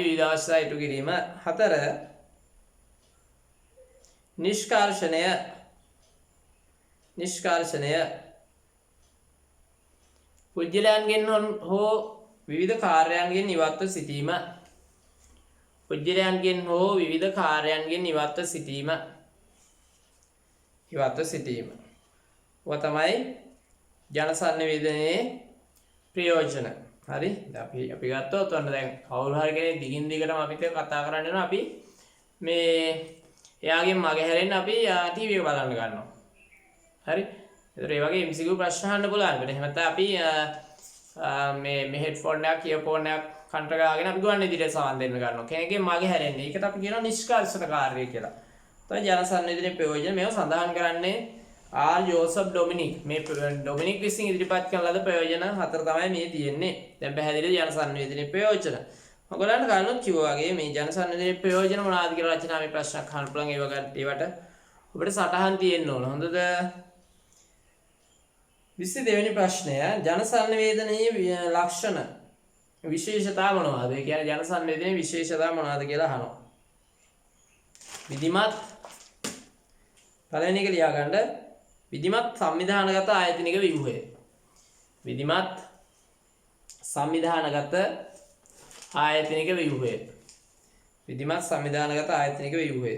නිෂ්කර්ෂණය. පුජ්‍යලයන්ගෙන් හෝ විවිධ කාර්යයන්ගෙන් ඉවත්ව සිටීම. ඔය තමයි ජන සංවේදනයේ ප්‍රයෝජන. හරි? අපි ගත්තොත් ඔන්න දැන් කවුරු හරි කෙනෙක් දිගින් දිගටම අපිට කතා කරන්න යනවා. අපි මේ එයාගෙන් මග හැරෙන්න අපි ටීවී එක බලන්න ගන්නවා. හරි? ඒතර ඒ වගේ MCQ ප්‍රශ්න අහන්න පුළුවන්. එහෙම නැත්නම් අපි මේ හෙඩ්ෆෝන් එකක් ඉයර්ෆෝන් එකක් කන්ට ගාගෙන අපි ගුවන් විදුලියට සවන් දෙන්න ගන්නවා. කෙනෙක්ගෙන් මගේ හැරෙන්නේ. ඒකට අපි කියනවා නිෂ්කර්ෂණ කාර්යය කියලා. තමයි ජන සංවේදනයේ ප්‍රයෝජන. මේව සඳහන් කරන්නේ ආර් ජෝසප් ඩොමිනික්. මේ ඩොමිනික් විසින් ඉදිරිපත් කරන ලද ප්‍රයෝජන හතර තමයි මේ තියෙන්නේ. දැන් පැහැදිලිද ජන සංවේදනයේ ප්‍රයෝජන? ඔයගලන්ට කලින් කිව්වා වගේ මේ ජන සංවේදනයේ ප්‍රයෝජන මොනවාද කියලා රචනාවේ ප්‍රශ්නයක් අහන්න පුළුවන්. ඒවට ඔබට සටහන් තියෙන්න ඕන. හොඳද? 22 වෙනි ප්‍රශ්නය ජන සංවේදනයේ ලක්ෂණ විශේෂතා මොනවාද? ඒ කියන්නේ ජන සංවේදනයේ විශේෂතා මොනවාද කියලා අහනවා. විධිමත් පළවෙනි එක ලියා ගන්න. විධිමත් සංවිධානගත ආයතනික ව්‍යුහය. විධිමත් සංවිධානගත ආයතනික ව්‍යුහය. විධිමත් සංවිධානගත ආයතනික ව්‍යුහය.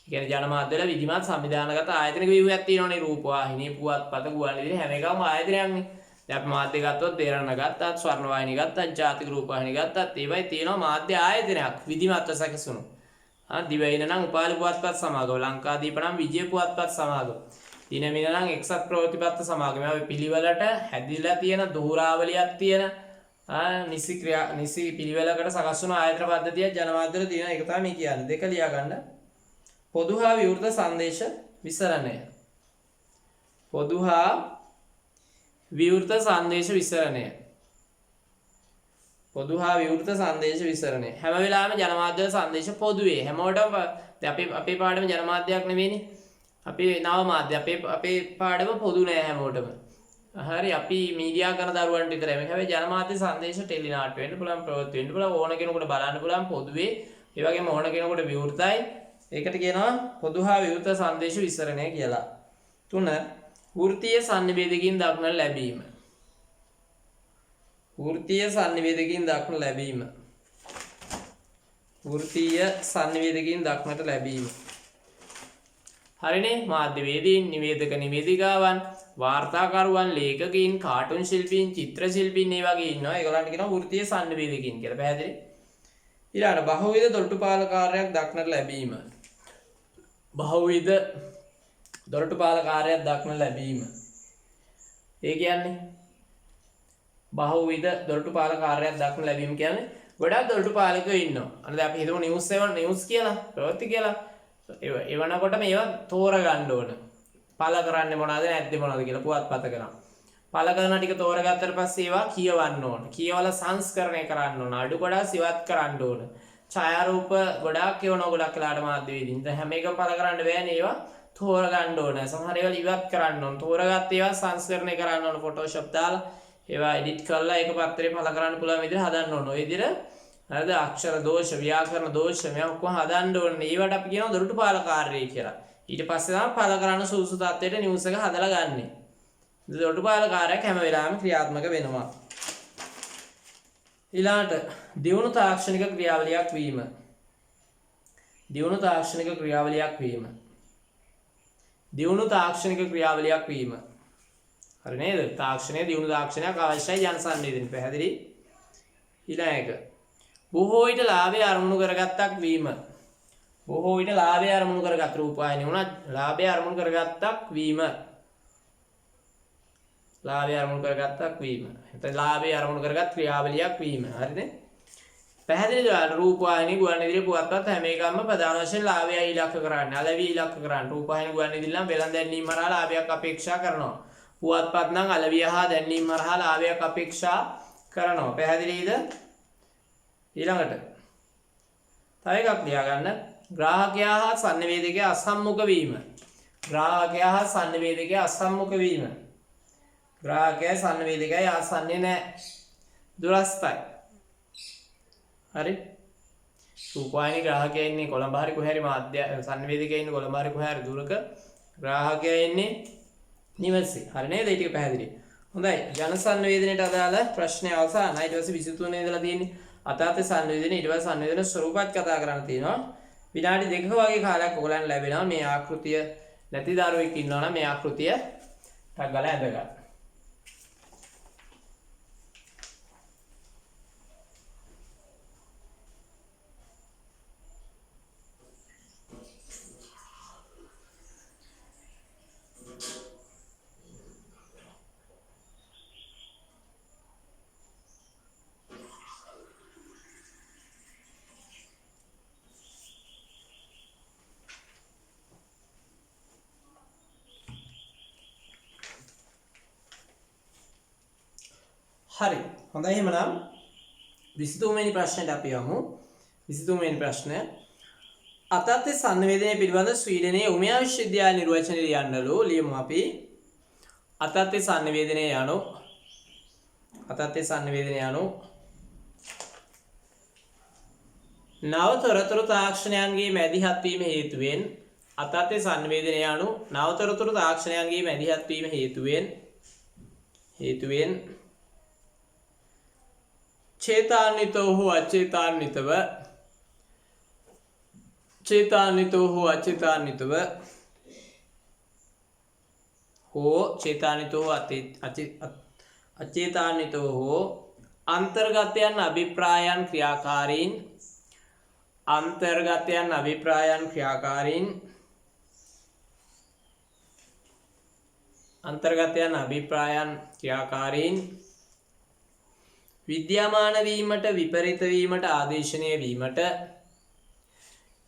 කියන්නේ ජනමාධ්‍යවල විධිමත් සංවිධානගත ආයතනික ව්‍යුහයක් තියෙනවනේ. රූපවාහිනී, පුවත්පත, ගුවන්විදුලි හැම එකම ආයතනයක්නේ. දැන් අපි මාධ්‍ය ගත්තොත් දේරණ ගත්තත්, ස්වර්ණවාහිනී ගත්තත්, ජාතික රූපවාහිනී ගත්තත් ඒවයි තියෙනවා මාධ්‍ය ආයතනයක් විධිමත්ව සැකසුණු. දිවයින නම් උපාලි පුවත්පත් සමාගම, ලංකාදීප නම් විජය පුවත්පත් සමාගම, දිනමින නම් එක්සත් ප්‍රවෘත්තිපත්ත සමාගම. මේ පිළිවෙලට හැදිලා තියෙන දෝරාවලියක් තියෙන නිසි පිළිවෙලකට සකස් වුණු ආයතන පද්ධතිය ජනමාධ්‍යවල තියෙන එක තමයි මේ කියන්නේ. දෙක ලියා ගන්න. පොදු හා විවෘත සංදේශ විසරණය. පොදු හා විවෘත සංදේශ විසරණය. පොදු හා විවෘත සංදේශ විසරණය. හැම වෙලාවෙම ජනමාධ්‍ය සංදේශ පොදුවේ හැමෝටම. දැන් අපේ පාඩම ජනමාධ්‍යයක් නෙවෙයිනේ. අපේ නව මාධ්‍ය අපේ පාඩම පොදු නෑ හැමෝටම. හරි අපි මීඩියා කරන දරුවන්ට විතරයි. මේක හැබැයි ජනමාධ්‍ය සංදේශ ටෙලි නාට්‍ය වෙන්න පුළුවන්, ප්‍රවෘත්ති වෙන්න පුළුවන්, ඕන කෙනෙකුට බලන්න පුළුවන් පොදුවේ. ඒ වගේම ඕන කෙනෙකුට විවෘතයි. ඒකට කියනවා පොදු හා විවෘත සංදේශ විසරණය කියලා. 3. වෘත්තීය සංනිවේදකයන් දක්නට ලැබීම. වෘත්තීය සංනිවේදකයන් දක්නට ලැබීම. වෘත්තීය සංනිවේදකයන් දක්නට ලැබීම. හරිනේ. මාධ්‍යවේදීන්, නිවේදක නිවේදිකාවන්, වාර්තාකරුවන්, ලේඛකයින්, කාටුන් ශිල්පීන්, චිත්‍ර ශිල්පීන් මේ වගේ ඉන්නවා. ඒගොල්ලන්ට කියනවා වෘත්තීය සංනිවේදකයන් කියලා. පැහැදිලි? ඊළඟ බහුවිධ දොරටුපාලකාරයක් දක්නට ලැබීම. බහුවිධ දොරටුපාලකාරයක් දක්නට ලැබීම. ඒ කියන්නේ බහුවිධ දොරටුපාලකාරයක් දක්නට ලැබීම කියන්නේ ගොඩක් දොරටුපාලකයෝ ඉන්නවා. අනේ අපි හිතමු නිවුස් කියලා, ප්‍රවෘත්ති කියලා. එවනකොට මේවා තෝරගන්න ඕන. පළ කරන්නේ මොනවද නැද්ද මොනවද කියලා පුවත්පත කරා. පළ කරන ටික තෝරගත්තට පස්සේ ඒවා කියවන්න ඕන. කියවලා සංස්කරණය කරන්න ඕන. අඩු කොටස් ඉවත් කරන්න ඕන. ඡායාරූප ගොඩාක් එවනවා ගොඩක් වෙලාට මාධ්‍යවේදීන්. දැන් හැම එකම පළ කරන්න බෑනේ. ඒවා තෝරගන්න ඕන. සමහර ඒවා ඉවත් කරන්න ඕන. තෝරගත්ත ඒවා සංස්කරණය කරන්න ඕන. ෆොටෝෂොප් දාලා ඒවා එඩිට් කරලා ඒක පත්‍රේ පළ කරන්න පුළුවන් විදිහට හදන්න ඕන. ඔය විදිහට හරිද? අක්ෂර දෝෂ, ව්‍යාකරණ දෝෂ මේවා ඔක්කොම හදන්න ඕනේ. ඒවට අපි කියනවා දොරටුපාලකාරය කියලා. ඊට පස්සේ තමයි පළ කරන්න සුසු තත්ත්වයට නිවුස් එක හදලා ගන්නෙ. දොරටුපාලකාරයෙක් හැම වෙලාවෙම ක්‍රියාත්මක වෙනවා. ඊළාට දියුණු තාක්ෂණික ක්‍රියාවලියක් වීම. දියුණු තාක්ෂණික ක්‍රියාවලියක් වීම. දියුණු තාක්ෂණික ක්‍රියාවලියක් වීම. හරි නේද? තාක්ෂණය දියුණු තාක්ෂණයක් අවශ්‍යයි ජන සංවේදනයේ. පැහැදිලි? ඊළඟ එක බොහෝ විට ලාභය අරමුණු කරගත්තක් වීම. බොහෝ විට ලාභය අරමුණු කරගත් රූපවාහිනිය වුණත් ලාභය අරමුණු කරගත්තක් වීම. ලාභය අරමුණු කරගත්තක් වීම. එතන ලාභය අරමුණු කරගත් ක්‍රියාවලියක් වීම. හරිද? පැහැදිලිද? රූපවාහිනිය, ගුවන්විදුලි, පුවත්පත් හැම එකම ප්‍රධාන වශයෙන් ලාභයයි ඉලක්ක කරන්නේ. අලෙවි ඉලක්ක කරන්නේ. රූපවාහිනිය, ගුවන්විදුලි නම් වෙළඳ දැන්වීම හරහා ලාභයක් අපේක්ෂා කරනවා. පුවත්පත් නම් අලෙවිය හා දැන්වීම හරහා ලාභයක් අපේක්ෂා කරනවා. පැහැදිලිද? ඊළඟට තව එකක් ලියා ගන්න. ග්‍රාහකයා හා සංනිවේදකයා අසම්මුඛ වීම. ග්‍රාහකයා හා සංනිවේදකයා අසම්මුඛ වීම. ග්‍රාහකයා සංනිවේදකයා ආසන්නේ නැහැ. දුරස්තයි. හරි? රූපවාහිනී ග්‍රාහකයා ඉන්නේ කොළඹ හරි කොහේ හරි මාධ්‍ය සංනිවේදකයා ඉන්නේ කොළඹ හරි කොහේ හරි දුරක. ග්‍රාහකයා ඉන්නේ නිවසේ. හරි නේද? ඒ ටික පැහැදිලි. හොඳයි. ජන සංවේදනයට අදාළ ප්‍රශ්නය අවසానයි. ඊට පස්සේ 23 ඉඳලා තියෙන්නේ අතාත සංවේදනය. ඊට පස්සේ සංවේදන ස්වරූපات කතා කරන්න තියෙනවා. විනාඩි 2ක වගේ කාලයක් ඔයගලන්ට ලැබෙනවා. මේ ආකෘතිය නැති දරුවෙක් ඉන්නවා නම් මේ ආකෘතිය ටක් ගාලා ඇඳ ගන්න. හරි. හොඳයි එහෙමනම් 23 වෙනි ප්‍රශ්නෙට අපි යමු. 23 වෙනි ප්‍රශ්නය. අතත්ත්ව සංවේදනය පිළිබඳ ස්වීඩනයේ උමියා විශ්වවිද්‍යාල නිර්වචනය ලියන්නලු ලියමු අපි. අතත්ත්ව සංවේදනය යනු නව තොරතුරු තාක්ෂණයන්ගේ මැදිහත් වීම හේතුවෙන් අතත්ත්ව සංවේදනය යනු නව තොරතුරු තාක්ෂණයන්ගේ මැදිහත් වීම හේතුවෙන් චේතාන්විතෝ හෝ අචේතාන්විතව අචේතාන්විතෝ හෝ අන්තර්ගතයන් අභිප්‍රායන් ක්‍රියාකාරීන්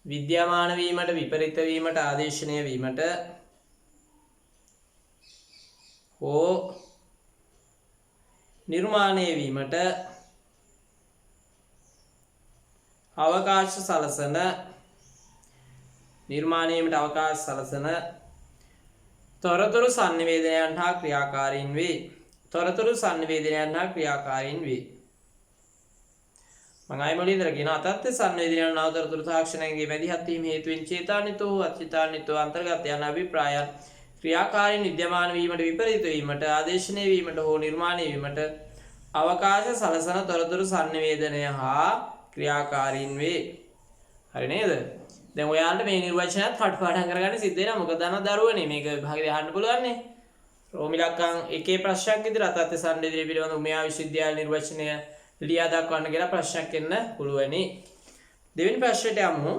විද්‍යාමාන වීමට විපරිත වීමට ආදේශනය වීමට හෝ නිර්මාණය වීමට අවකාශ සලසන තොරතුරු සංවේදනයන් හා ක්‍රියාකාරීන් වේ. මම අයිමොලින්දර කියන අතත්ත්ව සංවේදනයන් නව තොරතුරු තාක්ෂණයන්ගේ මැදිහත් වීම හේතුවෙන් චේතාන්විතෝ හෝ අචේතාන්විතෝ අන්තර්ගතයන් අභිප්‍රායන් ක්‍රියාකාරීන් විද්‍යමාන වීමට විපරීත වීමට ආදේශනය වීමට හෝ නිර්මාණය වීමට අවකාශ සලසන තොරතුරු සංවේදනය හා ක්‍රියාකාරීන් වේ. හරි නේද? දැන් ඔයාලට මේ නිර්වචනයත් කටපාඩම් කරගන්න සිද්ධ වෙනවා. මොකද අන්න දරුවනේ මේක විභාගෙදී අහන්න පුළුවන් නේ. රෝමි ලක්කම් එකේ ප්‍රශ්නයක් විදිහට අතත්ත්ව සංවේදනය පිළිබඳ උමියා විශ්වවිද්‍යාල නිර්වචනය ලියා දක්වන්න කියලා ප්‍රශ්නයක් එන්න පුළුවනි. දෙවෙනි ප්‍රශ්නයට යමු.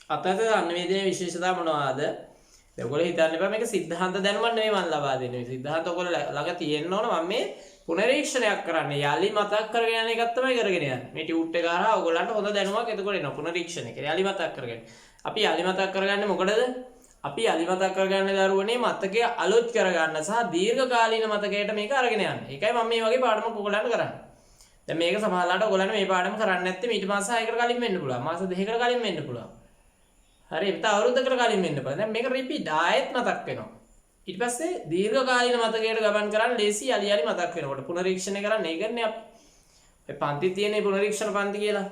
අතත්ත්ව සංවේදනයේ විශේෂතා මොනවාද? දැන් ඔයගොල්ලෝ හිතන්න එපා මේක සිද්ධාන්ත දැනුමක් නෙවෙයි මම ලබා දෙන්නේ. සිද්ධාන්ත ඔයගොල්ලෝ ළඟ තියෙන්න ඕන. මම මේ පුනරීක්ෂණයක් කරන්නේ. යාලි මතක් කරගෙන යන එකක් තමයි කරගෙන යන්නේ. මේ ටියුට් එක හරහා ඔයගොල්ලන්ට හොඳ දැනුමක් එතකොට එනවා. පුනරීක්ෂණය කියලා යාලි මතක් කරගන්න. අපි යාලි මතක් කරගන්නේ මොකටද? අපි යාලි මතක් කරගන්න දරුවනේ මතකය අලුත් කරගන්න සහ දීර්ඝකාලීන මතකයට මේක අරගෙන යන්න. ඒකයි මම මේ වගේ පාඩමක් ඔයගොල්ලන්ට කරන්නේ. දැන් මේක සමහරවිට ඔයගොල්ලන්ට මේ පාඩම කරන්නේ නැත්නම් ඊට මාස 6කට කලින් වෙන්න පුළුවන්. මාස 2කට කලින් වෙන්න පුළුවන්. හරි ඒත් අවුරුද්දකට කලින් වෙන්න පුළුවන්. දැන් මේක රිපීට් ආයෙත් මතක් වෙනවා. ඊට පස්සේ දීර්ඝකාලීන මතකයට ගමන් කරන්න ලේසි යලි මතක් වෙනකොට පුනරීක්ෂණය කරන්න ඒකනේ අපි. මේ පන්ති තියෙනේ පුනරීක්ෂණ පන්ති කියලා.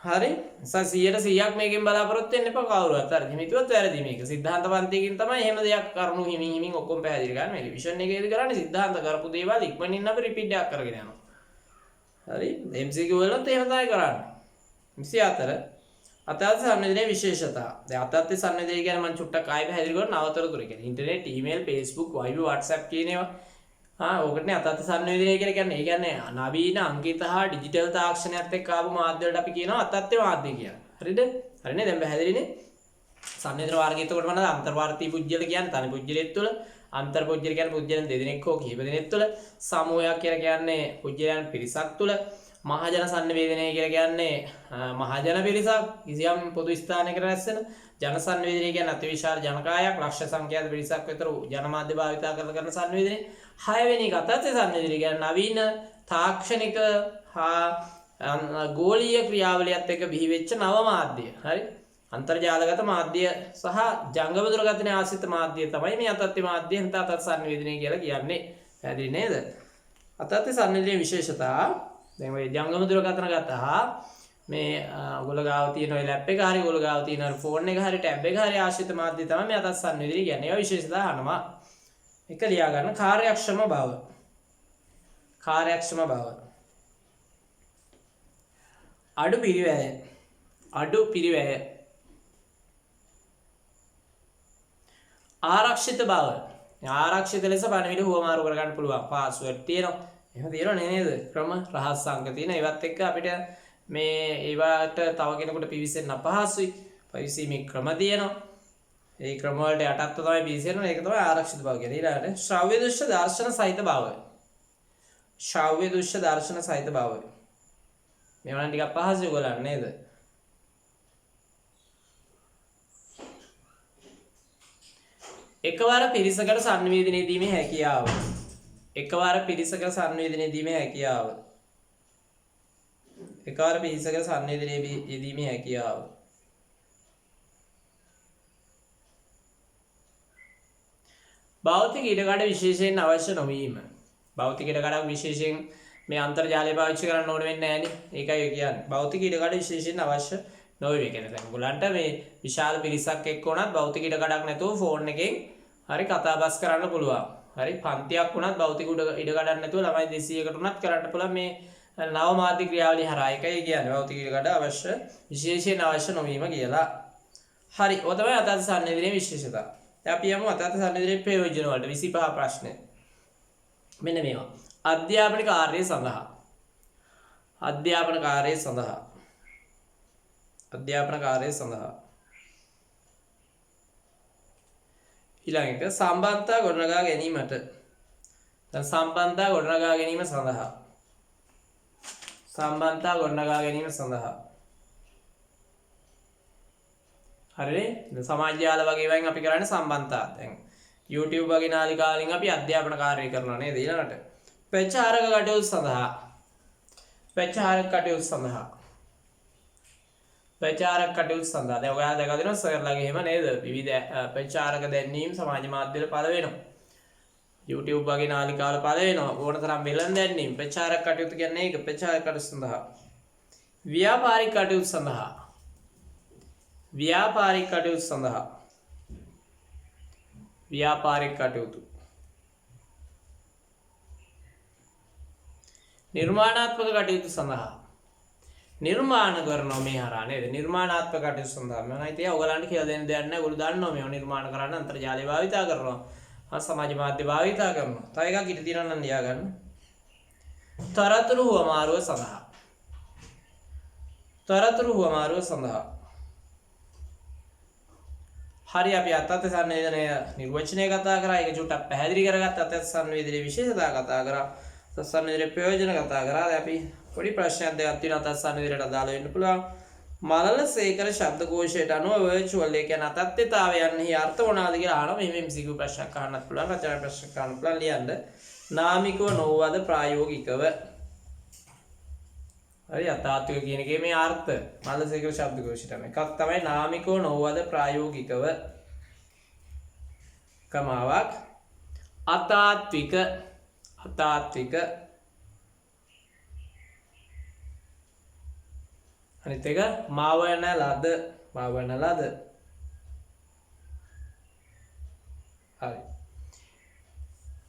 හරි 100%ක් මේකෙන් බලාපොරොත්තු වෙන්න එපා කවුරුවත්. හරි හිමිතුවත් වැරදි මේක. සිද්ධාන්ත පන්තියකින් තමයි එහෙම දෙයක් කරුණු හිමින් ඔක්කොම පැහැදිලි කරන්නේ. මේ රිවිෂන් එකේදී කරන්නේ සිද්ධාන්ත කරපු දේවල් ඉක්මනින් අපි රිපීට් එකක් කරගෙන යනවා. හරි MCQ වලත් එහෙම තමයි කරන්නේ. 24 අතත්ත්ව සංවේදනයේ විශේෂතා. දැන් අතත්ත්ව සංවේදනය කියන්නේ මම චුට්ටක් ආයෙ පැහැදිලි කරනවා. නවතරතුරු කියන්නේ internet, email, Facebook, Viber, WhatsApp කියන ඒවා. ඕකටනේ අතත්ත්ව සංවේදනය කියලා කියන්නේ. ඒ කියන්නේ නවීන අංකිත හා ඩිජිටල් තාක්ෂණයත් එක්ක ආපු මාධ්‍ය වලට අපි කියනවා අතත්ත්ව මාධ්‍ය කියලා. හරිද? හරිනේ දැන් පැහැදිලිනේ. සංවේදන වර්ගය එතකොට මොනවාද? අන්තර්වාර්තී පුජ්‍යල කියන්නේ තනි පුජ්‍යලෙත් තුළ, අන්තර් පුජ්‍යල කියන්නේ පුජ්‍යලන් දෙදෙනෙක් හෝ කිහිප දෙනෙක් තුළ, සමූහයක් කියලා කියන්නේ පුජ්‍යලයන් පිරිසක් තුළ, මහජන සංවේදනය කියලා කියන්නේ මහජන පිරිසක් කිසියම් පොදු ස්ථානයකට රැස් වෙන, ජන සංවේදනය කියන්නේ අතිවිශාල ජනකායක් ලක්ෂ සංඛ්‍යාත පිරිසක් විතර ජනමාධ්‍ය භාවිතා කරන සංවේදනය. 6 වෙනි එක අතත්ත්ව සංවේදනය කියන්නේ නවීන තාක්ෂණික හා ගෝලීය ක්‍රියාවලියත් එක්ක බිහි වෙච්ච නව මාධ්‍ය. හරි අන්තර්ජාලගත මාධ්‍ය සහ ජංගම දුරකථන ආශ්‍රිත මාධ්‍ය තමයි මේ අතත්ත්ව මාධ්‍ය හිත අතත් සංවේදනය කියලා කියන්නේ. පැහැදිලි නේද? අතත්ත්ව සංවේදනයේ විශේෂතා දැන් ඔය ජංගම දුරකථන ගත්තා මේ ඔයගොල්ලෝ ගාව තියෙන ඔය ලැප් එක හරි ඔයගොල්ලෝ ගාව තියෙන ෆෝන් එක හරි ටැබ් එක හරි ආශ්‍රිත මාධ්‍ය තමයි මේ අතත් සංවේදනය කියන්නේ. ඒවා විශේෂතා අහනවා. එක ලියා ගන්න කාර්යක්ෂම බව. අඩු පිරිවැය. ආරක්ෂිත බව. ආරක්ෂිත ලෙස පණිවිඩ හුවමාරු කරගන්න පුළුවන්. පාස්වර්ඩ් තියෙනවා. එහෙම තියෙනව නේද? ක්‍රම රහස් අංක තියෙන. ඒවත් එක්ක අපිට මේ ඒවට තව කෙනෙකුට පිවිසෙන්න අපහසුයි. පිවිසීමේ ක්‍රම තියෙනවා. ඒ ක්‍රම වලට යටත්ව තමයි පිවිසෙන්නේ. ඒක තමයි ආරක්ෂිත බව කියන්නේ. ඊළඟට ශ්‍රව්‍ය දෘශ්‍ය දර්ශන සහිත බව. මේවා ටිකක් අපහසුයි ඔයගොල්ලන් නේද? එකවර පිරිසකට සංවේදනය දීමේ හැකියාව. එකවර පිරිසක සංවේදනය දීමේ හැකියාව. එකවර පිරිසක සංවේදනය දීමේ හැකියාව. භෞතික ඉඩකඩ විශේෂයෙන් අවශ්‍ය නොවීම. භෞතික ඉඩකඩක් විශේෂයෙන් මේ අන්තර්ජාලය පාවිච්චි කරන්න ඕන වෙන්නේ නැහැ නේ. ඒකයි කියන්නේ. භෞතික ඉඩකඩ විශේෂයෙන් අවශ්‍ය නොවේ කියන්නේ. දැන් ඔයගලන්ට මේ විශාල පිරිසක් එක්ක උනත් භෞතික ඉඩකඩක් නැතුව ෆෝන් එකෙන් හරි කතා බස් කරන්න පුළුවන්. හරි පන්තියක් වුණත් භෞතික ඉඩකඩක් නැතුව ළමයි 200කට උනත් කරන්න පුළුවන් මේ නව මාධ්‍ය ක්‍රියාවලිය හරහා. ඒකයි කියන්නේ භෞතික ඉඩකඩ අවශ්‍ය විශේෂයෙන් අවශ්‍ය නොවීම කියලා. හරි. ඔය තමයි අදාළ සංවේදනයේ විශේෂතා. දැන් අපි යමු අදාළ සංවේදනයේ ප්‍රයෝජන වලට 25 ප්‍රශ්න. මෙන්න මේවා. අධ්‍යාපන කාර්යය සඳහා. අධ්‍යාපන කාර්යය සඳහා. අධ්‍යාපන කාර්යය සඳහා. ඊළඟ එක සම්බන්ධතා ගොඩනගා ගැනීමට. දැන් සම්බන්ධතා ගොඩනගා ගැනීම සඳහා. සම්බන්ධතා ගොඩනගා ගැනීම සඳහා. හරිනේ? සමාජ ජාල වගේ වයින් අපි කරන්නේ සම්බන්ධතා. දැන් YouTube වගේ නාලිකාවලින් අපි අධ්‍යාපන කාර්යය කරනවා නේද? ඊළඟට ප්‍රචාරක කටයුතු සඳහා. ප්‍රචාරක කටයුතු සඳහා. ප්‍රචාරක කටයුතු සඳහා. දැන් ඔයාලා දැකලා දෙනවා සර්ලාගේ එහෙම නේද? විවිධ ප්‍රචාරක දැන්වීම් සමාජ මාධ්‍යවල පළ වෙනවා. YouTube වගේ නාලිකාවල පළ වෙනවා. ඕනතරම් වෙළඳ දැන්වීම් ප්‍රචාරක කටයුතු කියන්නේ ඒක ප්‍රචාරක කටයුතු සඳහා. ව්‍යාපාරික කටයුතු සඳහා. ව්‍යාපාරික කටයුතු සඳහා. ව්‍යාපාරික කටයුතු. නිර්මාණාත්මක කටයුතු සඳහා. නිර්මාණ කරනවා මේ හරහා නේද? නිර්මාණාත්මක කටයුතු සඳහා. මම හිතේ ඔයගලන්ට කියලා දෙන්න දෙයක් නැහැ. ඔයගොල්ලෝ දන්නවා මේව නිර්මාණ කරන්න අන්තර්ජාලය භාවිතා කරනවා. සමාජ මාධ්‍ය භාවිතා කරනවා. තව එකක් ඉතින් තියෙනවා නම් ලියා ගන්න. තරතුරු හුවමාරුව සඳහා. තරතුරු හුවමාරුව සඳහා. හරි අපි අත්‍යන්ත සංවේදනය නිර්වචනය කතා කරා. ඒක චුට්ටක් පැහැදිලි කරගත්ත අත්‍යන්ත සංවේදනයේ විශේෂතා කතා කරා. සංවේදනයේ ප්‍රයෝජන කතා කරා. දැන් අපි පොඩි ප්‍රශ්නයක් දෙකක් තියෙනවා අත්‍යන්ත සංවේදනයට අදාළ වෙන්න පුළුවන්. මලලසේකර ශබ්දකෝෂයට අනුව වර්චුවල් ඒ කියන්නේ අතත්ත්වතාවයන්හි අර්ථ මොනවාද කියලා අහනවා. මේ MCQ ප්‍රශ්නයක් අහන්නත් පුළුවන්. රචනා ප්‍රශ්නයක් අහන්න පුළුවන්. ලියන්න. නාමිකව නොවද ප්‍රායෝගිකව. හරි අතාත්වික කියන එකේ මේ අර්ථ මලලසේකර ශබ්දකෝෂයට අනුව එකක් තමයි නාමිකව නොවද ප්‍රායෝගිකව. කමාවක් අතාත්වික අතාත්වික අනිත් එක මාවන ලද මාවන ලද. හරි.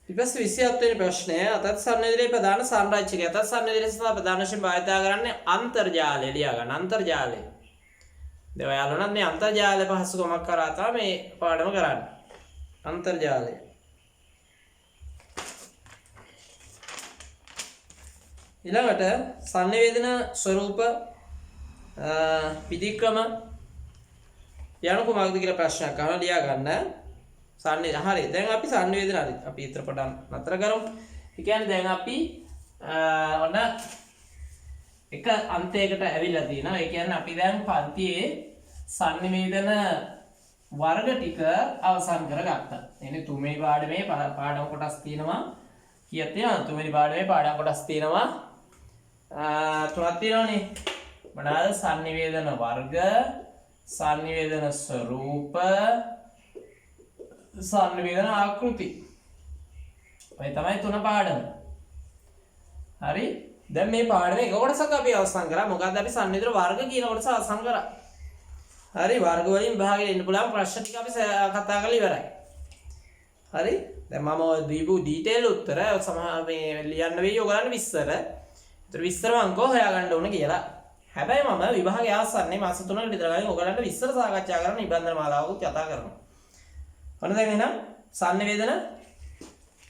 ඊපස්සේ 27 වෙනි ප්‍රශ්නය අතත් සංවේදනයේ ප්‍රධාන සංරචකය. අතත් සංවේදනයේ සඳහා ප්‍රධාන වශයෙන් භාවිත කරන්නේ අන්තර්ජාලය. ලියා ගන්න අන්තර්ජාලය. දැන් ඔයාලා නම් මේ අන්තර්ජාල පහසුකමක් කරා තමයි මේ පාඩම කරන්නේ. අන්තර්ජාලය. ඊළඟට සංවේදන ස්වરૂප විධික්‍රම යන කුමක්ද කියලා ප්‍රශ්නයක් අහලා ලියා ගන්න. හරි. දැන් අපි සංවේදන හරි. අපි ඊතර පටන් නතර කරමු. ඒ කියන්නේ දැන් අපි ඔන්න එක අන්තයකට ඇවිල්ලා තියෙනවා. ඒ කියන්නේ අපි දැන් පන්තියේ සංවේදන වර්ග ටික අවසන් කරගත්තා. එන්නේ තුන්වෙනි පාඩමේ පාඩම් කොටස් තියෙනවා. කීයක් තියෙනවද? තුන්වෙනි පාඩමේ පාඩම් කොටස් තියෙනවා. තුනක් තියෙනවනේ. මොනවාද? සංනිවේදන වර්ග, සංනිවේදන ස්වરૂප, සංනිවේදන ආකෘති. ඔය තමයි තුන පාඩම. හරි? දැන් මේ පාඩමේ එක කොටසක් අපි අවසන් කරා. මොකද්ද අපි සංනිවේදන වර්ග කියන කොටස අවසන් කරා. හරි? වර්ග වලින් විභාගෙට එන්න පුළුවන් ප්‍රශ්න ටික අපි කතා කරලා ඉවරයි. හරි? දැන් මම දීපු ඩීටේල් උත්තර මේ ලියන්න වෙයි ඔයගලන්ට විස්තර. ඒතර විස්තර මම කොහොම හොයාගන්න ඕන කියලා. හැබැයි මම විභාගය අවසන්නේ මාස 3කට විතර කලින් ඔයගලන්ට විස්තර සාකච්ඡා කරන්න නිබන්ධන මාලාවකුත් කතා කරනවා. ඔන්න දැන් එහෙනම් සංවේදන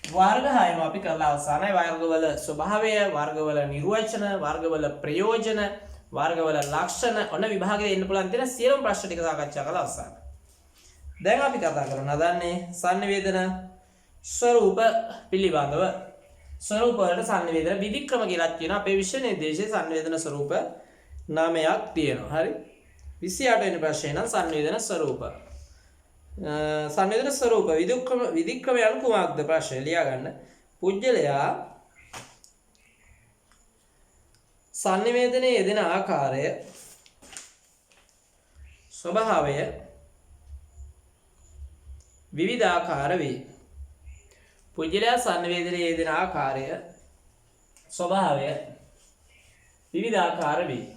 වර්ග 6ම අපි කරලා අවසానයි. වර්ගවල ස්වභාවය, වර්ගවල නිර්වචන, වර්ගවල ප්‍රයෝජන, වර්ගවල ලක්ෂණ ඔන්න විභාගයේ එන්න පුළුවන් තියෙන සියලුම ප්‍රශ්න ටික සාකච්ඡා කරලා අවසానයි. දැන් අපි කතා කරමු හදන්නේ සංවේදන ස්වરૂප පිළිබඳව. ස්වરૂප වලට සංවේදන විධික්‍රම කියලා කියනවා. අපේ විෂය නිර්දේශයේ සංවේදන ස්වરૂප නාමයක් තියෙනවා. හරි? 28 වෙනි ප්‍රශ්නේ නම් සංවේදන ස්වરૂප. සංවේදන ස්වરૂප විධික්‍රම යන කුමක්ද ප්‍රශ්නේ ලියා ගන්න. පුජ්‍යලයා sannivedanaye යෙදෙන ආකාරය ස්වභාවය විවිධාකාර වේ. පුජ්‍යලයා sannivedanaye යෙදෙන ආකාරය ස්වභාවය විවිධාකාර වේ.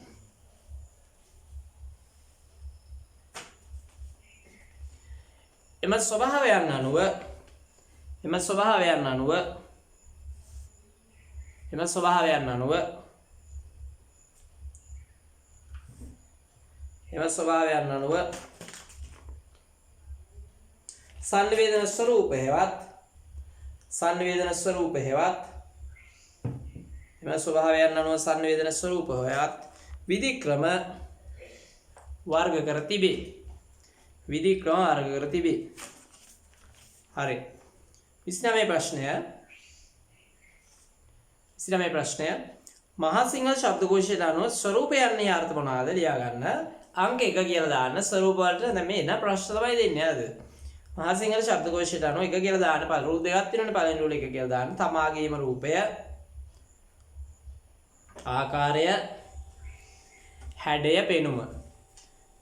එම ස්වභාවයන් අනුව sannivedana ස්වરૂප හේවත් විධික්‍රම වර්ග කර තිබේ. හරි. 29 ප්‍රශ්නය මහා සිංහල ශබ්දකෝෂයට අනුව ස්වරූපයන්ගේ අර්ථ මොනවාද ලියා ගන්න. අංක 1 කියලා දාන්න. ස්වරූප වලට දැන් මේ එන ප්‍රශ්න තමයි දෙන්නේ නේද? මහා සිංහල ශබ්දකෝෂයට අනුව 1 කියලා දාන්න. රූල් දෙකක් තියෙනවනේ. පළවෙනි රූල් 1 කියලා දාන්න. තමාගේම රූපය, ආකාරය, හැඩය, පෙනුම.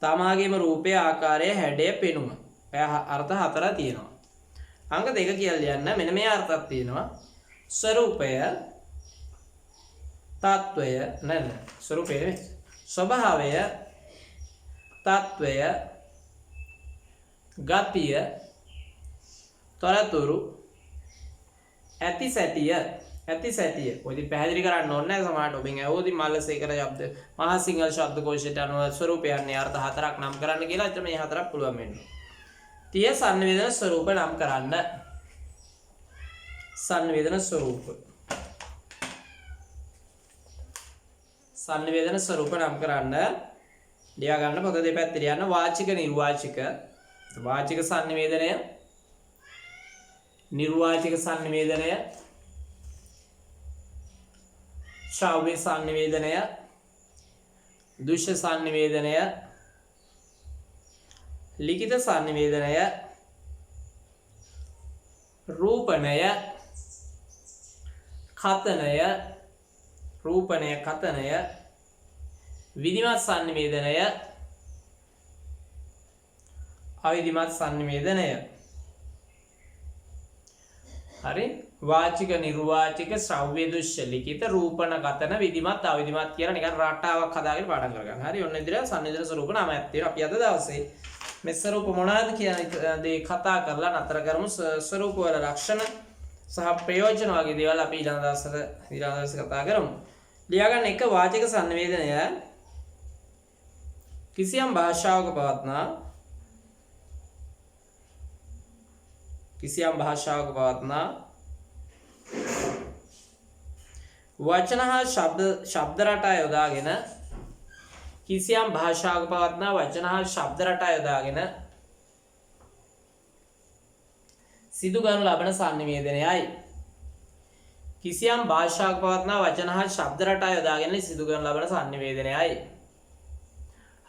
තමාගේම රූපය, ආකාරය, හැඩය, පෙනුම. ඔය අර්ථ 4 තියෙනවා. අංක 2 කියලා ලියන්න. මෙන්න මේ අර්ථයක් තියෙනවා. ස්වરૂපය, තත්වය, ස්වરૂපය නෙමෙයි. ස්වභාවය, තත්වය, ගතිය, තොරතුරු, ඇති සැටිය. ඔය ඉතින් පැහැදිලි කරන්න ඕනේ නැහැ සමහරට ඔබෙන් ඇහුවොත් මල්ලසේකර ශබ්ද මහා සිංහල ශබ්දකෝෂයට අනුව ස්වරූපයන්ගේ අර්ථ 4ක් නම් කරන්න කියලා. එතන මේ 4ක් පුළුවන් වෙන්න. තිය sannivedana ස්වරූප නම් කරන්න. sannivedana ස්වරූප නම් කරන්න. ලියා ගන්න පොත දෙපැත්තේ ලියන්න. වාචික නිර්වාචික. වාචික sannivedanaya, නිර්වාචික sannivedanaya, ශ්‍රව්‍ය sannivedanaya, දෘශ්‍ය sannivedanaya, ලිඛිත sannivedanaya, රූපණය, කතනය, විධිමත් sannivedanaya, අවිධිමත් sannivedanaya. හරි. වාචික, නිර්වාචික, ශ්‍රව්‍ය, දෘශ්‍ය, ලිඛිත, රූපණ, කතන, විධිමත්, අවිධිමත් කියලා නිකන් රටාවක් හදාගෙන පාඩම් කරගන්න. හරි. ඔන්න ඉදිරියට sannivedana ස්වරූප නාමයක් තියෙනවා. අපි අද දවසේ මේ ස්වරූප මොනවාද කියන දේ කතා කරලා නතර කරමු. ස්වරූප වල ලක්ෂණ සහ ප්‍රයෝජන වගේ දේවල් අපි ඊළඟ දවසේ කතා කරමු. ලියා ගන්න. එක වාචික sannivedanaya කිසියම් භාෂාවක පවත්නා වචන හා ශබ්ද රටා යොදාගෙන කිසියම් භාෂාවක පවත්නා වචන හා ශබ්ද රටා යොදාගෙන සිදු කරනු ලබන sannivedanayයි. කිසියම් භාෂාවක පවත්නා වචන හා ශබ්ද රටා යොදාගෙන සිදු කරනු ලබන sannivedanayයි.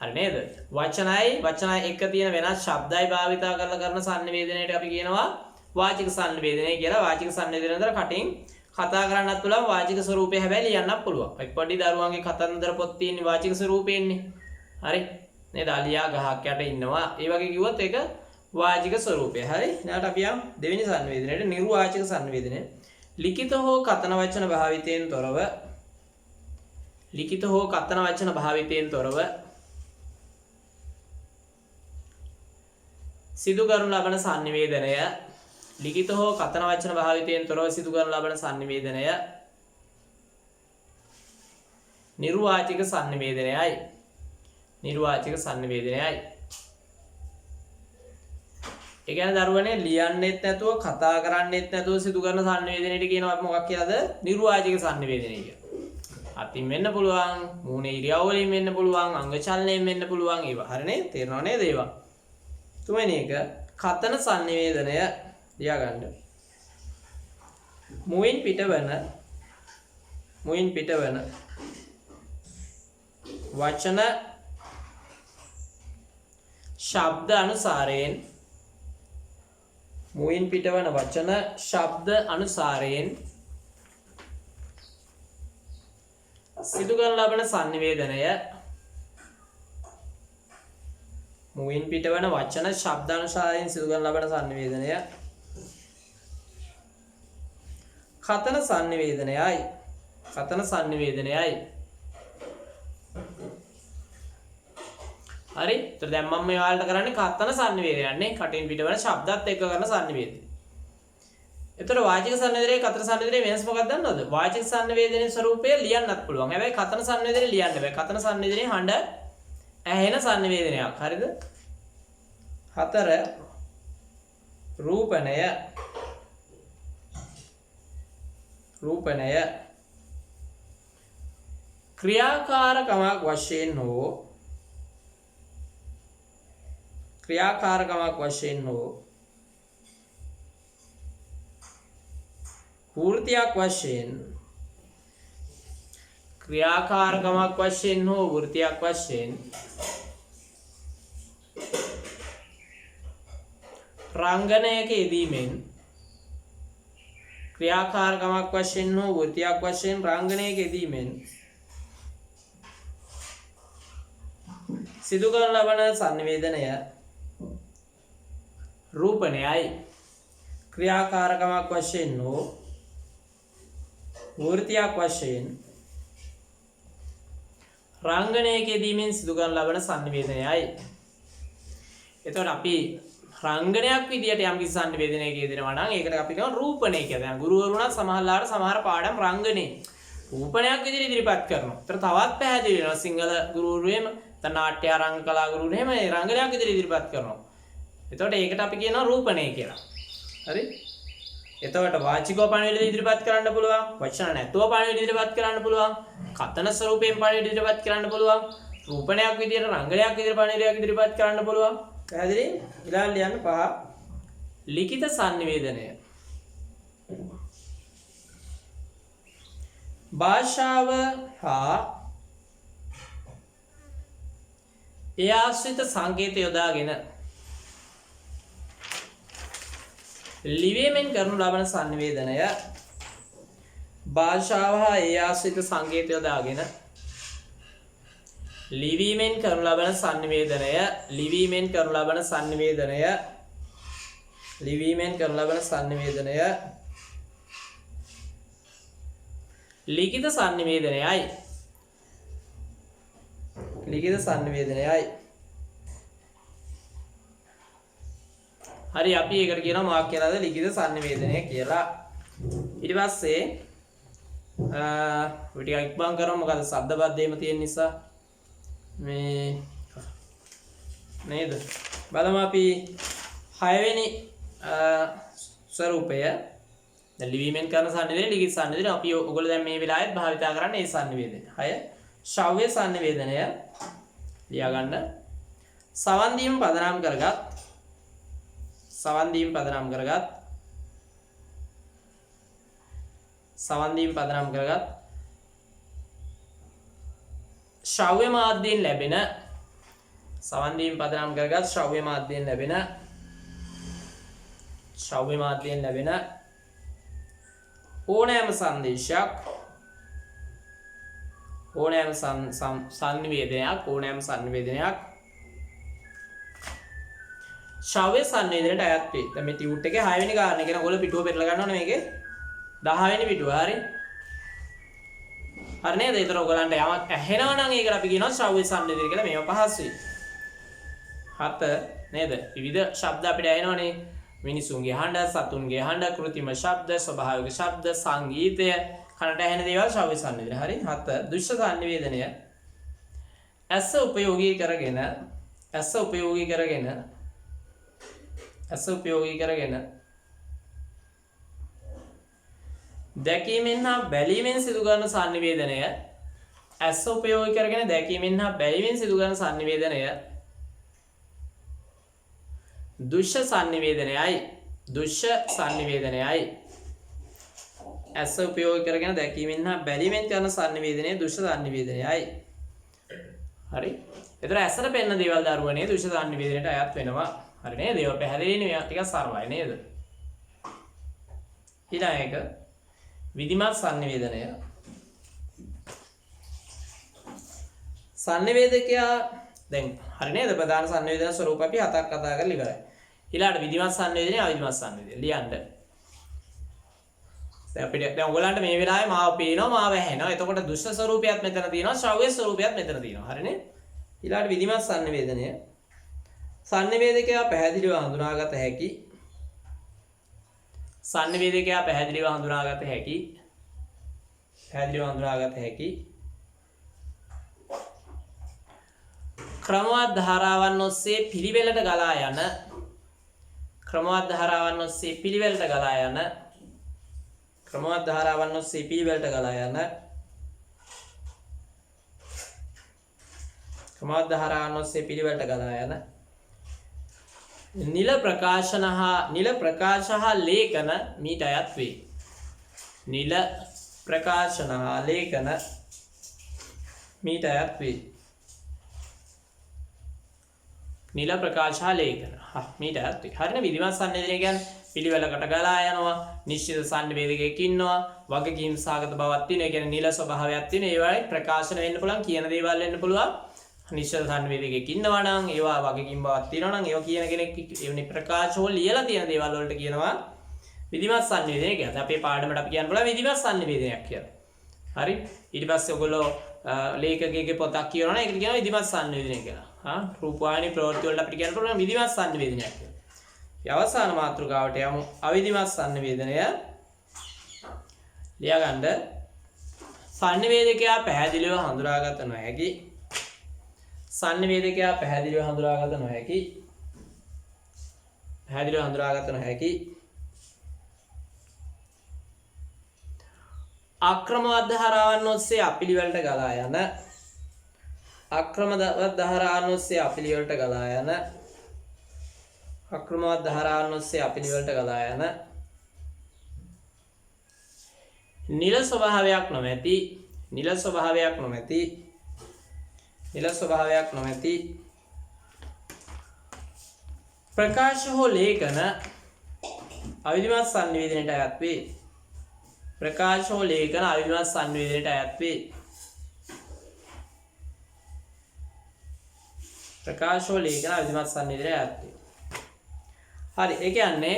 හරි නේද? වචනයි එක තියෙන වෙනස් ශබ්දයි භාවිතා කරලා කරන sannivedanayට අපි කියනවා වාචික sannivedanaya කියලා. වාචික sannivedanaya කටින් කතා කරන්නත් පුළුවන්. වාචික ස්වරූපය හැබැයි ලියන්නත් පුළුවන්. ඔය පොඩි දරුවන්ගේ කතන්දර පොත් තියෙන වාචික ස්වරූපෙන්නේ. හරි නේද? අලියා ගහක් යට ඉන්නවා. ඒ වගේ කිව්වොත් ඒක වාචික ස්වරූපය. හරි. ඊට අපි යම් දෙවෙනි sannivedanayට නිර්වාචික sannivedanaya. ලිඛිත හෝ කතන වචන භාවිතයෙන් තොරව සිදු කරනු ලබන sannivedanaya. ලිඛිත හෝ කතන වචන භාවිතයෙන් තොරව සිදු කරනු ලබන sannivedanaya නිර්වාචික sannivedanayයි. ඒ කියන්නේ දරුවනේ ලියන්නෙත් නැතුව කතා කරන්නෙත් නැතුව සිදු කරන sannivedanayට කියනවා මොකක් කියලාද? නිර්වාචික sannivedanaya කියලා. අතින් වෙන්න පුළුවන්, මූණේ ඉරියව් වලින් වෙන්න පුළුවන්, අංග චලනයෙන් වෙන්න පුළුවන් ඒවා. හරිනේ? තේරෙනව නේද ඒවා? තුන්වෙනි එක කතන sannivedanaya ලියා ගන්න. මුවින් පිටවන වචන ශබ්ද අනුසාරයෙන් මුවින් පිටවන වචන ශබ්ද අනුසාරයෙන් සිදු කරන ලබන සංනිවේදනය මුවින් පිටවන වචන ශබ්ද අනුසාරයෙන් සිදු කරන ලබන සංනිවේදනය කතන සංනිවේදනයයි. කතන සංනිවේදනයයි. හරි. ඒතර දැන් මම මේ ඔයාලට කරන්නේ කතන සංනිවේදනයන්නේ කටින් පිටවන ශබ්දات එක්ක කරන සංනිවේදනය. ඒතර වාචික සංනිවේදනයේ කතන සංනිවේදනයේ වෙනස මොකක්ද දන්නවද? වාචික සංනිවේදනයේ ස්වරූපය ලියන්නත් පුළුවන්. හැබැයි කතන සංනිවේදනයේ ලියන්න බෑ. කතන සංනිවේදනයේ හඬ ඇහෙන සංනිවේදනයක්. හරිද? 4 රූපණය ක්‍රියාකාරකමක් වශයෙන් හෝ වෘත්තියක් වශයෙන් රංගනයක යෙදීමෙන් ක්‍රියාකාරකමක් වශයෙන් හෝ වෘත්තියක් වශයෙන් රංගනයක යෙදීමෙන් සිදු කරන ලබන සංනිවේදනය රූපණයයි. ක්‍රියාකාරකමක් වශයෙන් හෝ වෘත්තියක් වශයෙන් රංගනයක යෙදීමෙන් සිදු කරන ලබන සංනිවේදනයයි. එතකොට අපි රංගනයක් විදියට යම් කිසි සංනිවේදනයක යෙදෙනවා නම් ඒකට අපි කියනවා රූපණය කියලා. දැන් ගුරුවරුණා සමහරලාට සමහර පාඩම් රංගනේ රූපණයක් විදියට ඉදිරිපත් කරනවා. ඒතර තවත් පැහැදිලි වෙනවා සිංහල ගුරුවරුෙම නාට්‍ය රංග කලා ගුරුවරුෙම මේ රංගනයක් විදියට ඉදිරිපත් කරනවා. එතකොට ඒකට අපි කියනවා රූපණය කියලා. හරි? එතකොට වාචිකව පණිවිඩ ඉදිරිපත් කරන්න පුළුවන්. වචන නැතුව පණිවිඩ ඉදිරිපත් කරන්න පුළුවන්. කතන ස්වරූපයෙන් පණිවිඩ ඉදිරිපත් කරන්න පුළුවන්. රූපණයක් විදියට රංගනයක් විදියට පණිවිඩයක් ඉදිරිපත් කරන්න පුළුවන්. පැහැදිලි? ඊළඟ ලියන්න 5 ලිඛිත සංනිවේදනය. භාෂාව හා ඒ ආශ්‍රිත සංකේත යොදාගෙන ලිවීමෙන් කරනු ලබන සංනිවේදනය. භාෂාව හා ඒ ආශ්‍රිත සංකේත යොදාගෙන ලිවීමෙන් කරනු ලබන සංනිවේදනය ලිඛිත සංනිවේදනයයි. හරි අපි ඒකට කියනවා මොකක් කියලාද ලිඛිත සංනිවේදනය කියලා. ඊට පස්සේ ඔය ටික ඉක්මන් කරමු මොකද ශබ්ද බද්ධයම තියෙන නිසා මේ නේද බලමු අපි 6 වෙනි ස්වරූපය දැන් ලිවීමෙන් කරන සංනිවේදනය ලිඛිත සංනිවේදනය අපි ඔයගොල්ලෝ දැන් මේ වෙලාවෙත් භාවිතා කරන්නේ ඒ සංනිවේදනය 6 ශ්‍රව්‍ය සංනිවේදනය ලියා ගන්න. සවන් දීම පදනම් කරගත් ශ්‍රව්‍ය මාධ්‍යයෙන් ලැබෙන ඕනෑම සංදේශයක් ඕනෑම සංනිවේදනයක් ශ්‍රව්‍ය සංවේදනයට අයත් වේ. දැන් මේ ටියුට් එකේ 6 වෙනි කාරණේ කියන ඔයගොල්ලෝ පිටුව පෙරලා ගන්න ඕනේ මේකේ 10 වෙනි පිටුව. හරි. හරි නේද? ඒතර ඔයගලන්ට යමක් ඇහෙනවා නම් ඒකට අපි කියනවා ශ්‍රව්‍ය සංවේදනය කියලා. මේව පහසුයි. 7 නේද? විවිධ ශබ්ද අපිට ඇහෙනවනේ. මිනිසුන්ගේ හඬ, සතුන්ගේ හඬ, කෘත්‍රිම ශබ්ද, ස්වභාවික ශබ්ද, සංගීතය, කනට ඇහෙන දේවල් ශ්‍රව්‍ය සංවේදනය. හරි. 7 දෘශ්‍ය සංවේදනය. ඇස උපයෝගී කරගෙන දැකීමෙන් හා බැලීමෙන් සිදු කරන සංනිවේදනය. ඇස උපයෝගී කරගෙන දැකීමෙන් හා බැලීමෙන් සිදු කරන සංනිවේදනය දෘශ්‍ය සංනිවේදනයයි. ඇස උපයෝගී කරගෙන දැකීමෙන් හා බැලීමෙන් කරන සංනිවේදනය දෘශ්‍ය සංනිවේදනයයි. හරි. ඒතර ඇසට පෙනෙන දේවල් දරුවනේ දෘශ්‍ය සංනිවේදනයට අයත් වෙනවා. හරි නේද? ඒක පැහැදිලිනේ ටිකක් සරලයි නේද? ඊළඟ එක විධිමත් sannivedanaya. sannivedakaya දැන් හරි නේද? ප්‍රධාන sannivedana ස්වරූප අපි හතක් කතා කරලා ඉවරයි. ඊළඟට විධිමත් sannivedana අවිධිමත් sannivedana ලියන්න. දැන් අපිට දැන් ඔයගලන්ට මේ වෙලාවේ මාව පේනවා මාව ඇහෙනවා. එතකොට දුෂ්ට ස්වරූපයත් මෙතන තියෙනවා ශ්‍රව්‍ය ස්වරූපයත් මෙතන තියෙනවා. හරිනේ? ඊළඟට විධිමත් sannivedanaya. sannivedakaya පැහැදිලිව හඳුනාගත හැකි sannivedakaya පැහැදිලිව හඳුනාගත හැකි ක්‍රමවත් ධාරාවන් ඔස්සේ පිළිවෙලට ගලා යන ක්‍රමවත් ධාරාවන් ඔස්සේ පිළිවෙලට ගලා යන ක්‍රමවත් ධාරාවන් ඔස්සේ පිළිවෙලට ගලා යන ක්‍රමවත් ධාරාවන් ඔස්සේ පිළිවෙලට ගලා යන නිල ප්‍රකාශ හා ලේඛන මීට අයත් වේ. නිල ප්‍රකාශන හා ලේඛන මීට අයත් වේ. නිල ප්‍රකාශ හා ලේඛන මීට අයත් වේ. හරිනේ? විධිමත් sannivedana කියන්නේ පිළිවෙලකට ගලා යනවා, නිශ්චිත sannivedakයක ඉන්නවා, වගකීම් සාගත බවක් තියෙනවා. ඒ කියන්නේ නිල ස්වභාවයක් තියෙනවා. ඒ වගේ ප්‍රකාශන වෙන්න පුළුවන්, කියන දේවල් වෙන්න පුළුවන්. නිශ්චිත sannivedakයක ඉන්නවා නම් ඒවා වගකීම් බවක් තියෙනවා නම් ඒවා කියන කෙනෙක් එවැනි ප්‍රකාශවල ලියලා තියෙන දේවල් වලට කියනවා විධිමත් sannivedana කියලා. අපේ පාඩමට අපි කියන්න පුළුවන් විධිමත් sannivedanaක් කියලා. හරි? ඊට පස්සේ ඔයගොල්ලෝ ලේඛකයෙක්ගේ පොතක් කියනවා නම් ඒකට කියනවා විධිමත් sannivedana කියලා. රූපවාහිනී ප්‍රවෘත්ති වලට අපිට කියන්න පුළුවන් විධිමත් sannivedanaක් කියලා. අවසාන මාතෘකාවට යමු. අවිධිමත් sannivedanaya ලියා ගන්න. sannivedakaya පැහැදිලිව හඳුනාගත නොහැකි sannivedakaya පැහැදිලිව හඳුනාගත නොහැකි අක්‍රමවත් ධාරාවන් ඔස්සේ අපිළිවෙලට ගලා යන අක්‍රමවත් ධාරාවන් ඔස්සේ අපිළිවෙලට ගලා යන අක්‍රමවත් ධාරාවන් ඔස්සේ අපිළිවෙලට ගලා යන නිල ස්වභාවයක් නොමැති ප්‍රකාශ හෝ ලේඛන අවිධිමත් sannivedanයට අයත් වේ. ප්‍රකාශ හෝ ලේඛන අවිධිමත් sannivedanයට අයත් වේ. ප්‍රකාශ හෝ ලේඛන අවිධිමත් sannivedanයට අයත් වේ. හරි, ඒ කියන්නේ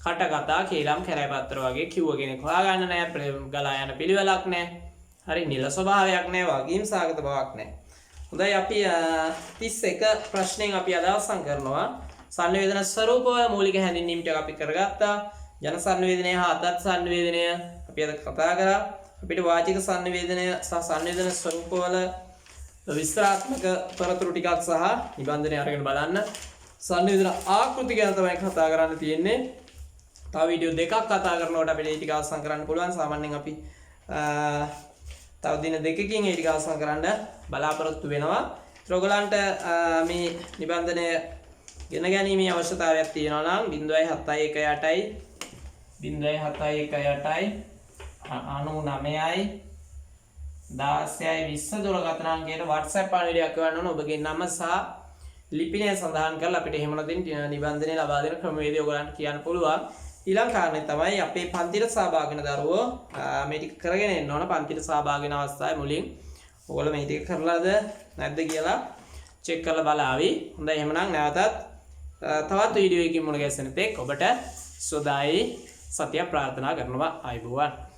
කට කතා කේලම් කැරෑපත්‍ර වගේ කිව්ව කෙනෙක් හොයාගන්න නැහැ, ගලා යන පිළිවෙලක් නැහැ. හරි, නිල ස්වභාවයක් නැහැ, වගකීම් සාගත බවක් නැහැ. හොඳයි, අපි 31 ප්‍රශ්නෙන් අපි අද අවසන් කරනවා. sannivedana ස්වරූප මූලික හැඳින්වීම් ටික අපි කරගත්තා. ජන sannivedanaya හා අදත් sannivedanaya අපි අද කතා කරා. අපිට වාචික sannivedanaya සහ sannivedana ස්වරූපවල විස්තරාත්මක තොරතුරු ටිකක් සහ නිබන්ධනය අරගෙන බලන්න. sannivedana ආකෘති ගැන තමයි කතා කරන්න තියෙන්නේ. තව වීඩියෝ දෙකක් කතා කරනකොට අපිට ඒ ටික අවසන් කරන්න පුළුවන්. සාමාන්‍යයෙන් අපි තව දින දෙකකින් ඒ ටික අවසන් කරන්න බලාපොරොත්තු වෙනවා. ඔයගොල්ලන්ට මේ නිබන්ධනය ගෙන ගැනීමේ අවශ්‍යතාවයක් තියෙනවා නම් 0.718 99යි 16යි 20 දුරකථන අංකයට WhatsApp පණිවිඩයක් කරන්න ඕන. ඔබගේ නම සහ ලිපිනය සඳහන් කරලා අපිට එහෙම නැතිනම් නිබන්ධනය ලබා දෙන ක්‍රමවේදය ඔයගලන්ට කියන්න පුළුවන්. ඊළඟ කාරණේ තමයි අපේ පන්තිට සහභාගී වෙන දරුවෝ මේ ටික කරගෙන එන්න ඕන. පන්තිට සහභාගී වෙන අවස්ථාවේ මුලින් ඔයගොල්ලෝ මේ ටික කරලාද නැද්ද කියලා චෙක් කරලා බලාවි. හොඳයි, එහෙමනම් නැවතත් තවත් වීඩියෝ එකකින් මුණ ගැසෙන තෙක් ඔබට සුවදායි සතිය ප්‍රාර්ථනා කරනවා. ආයුබෝවන්.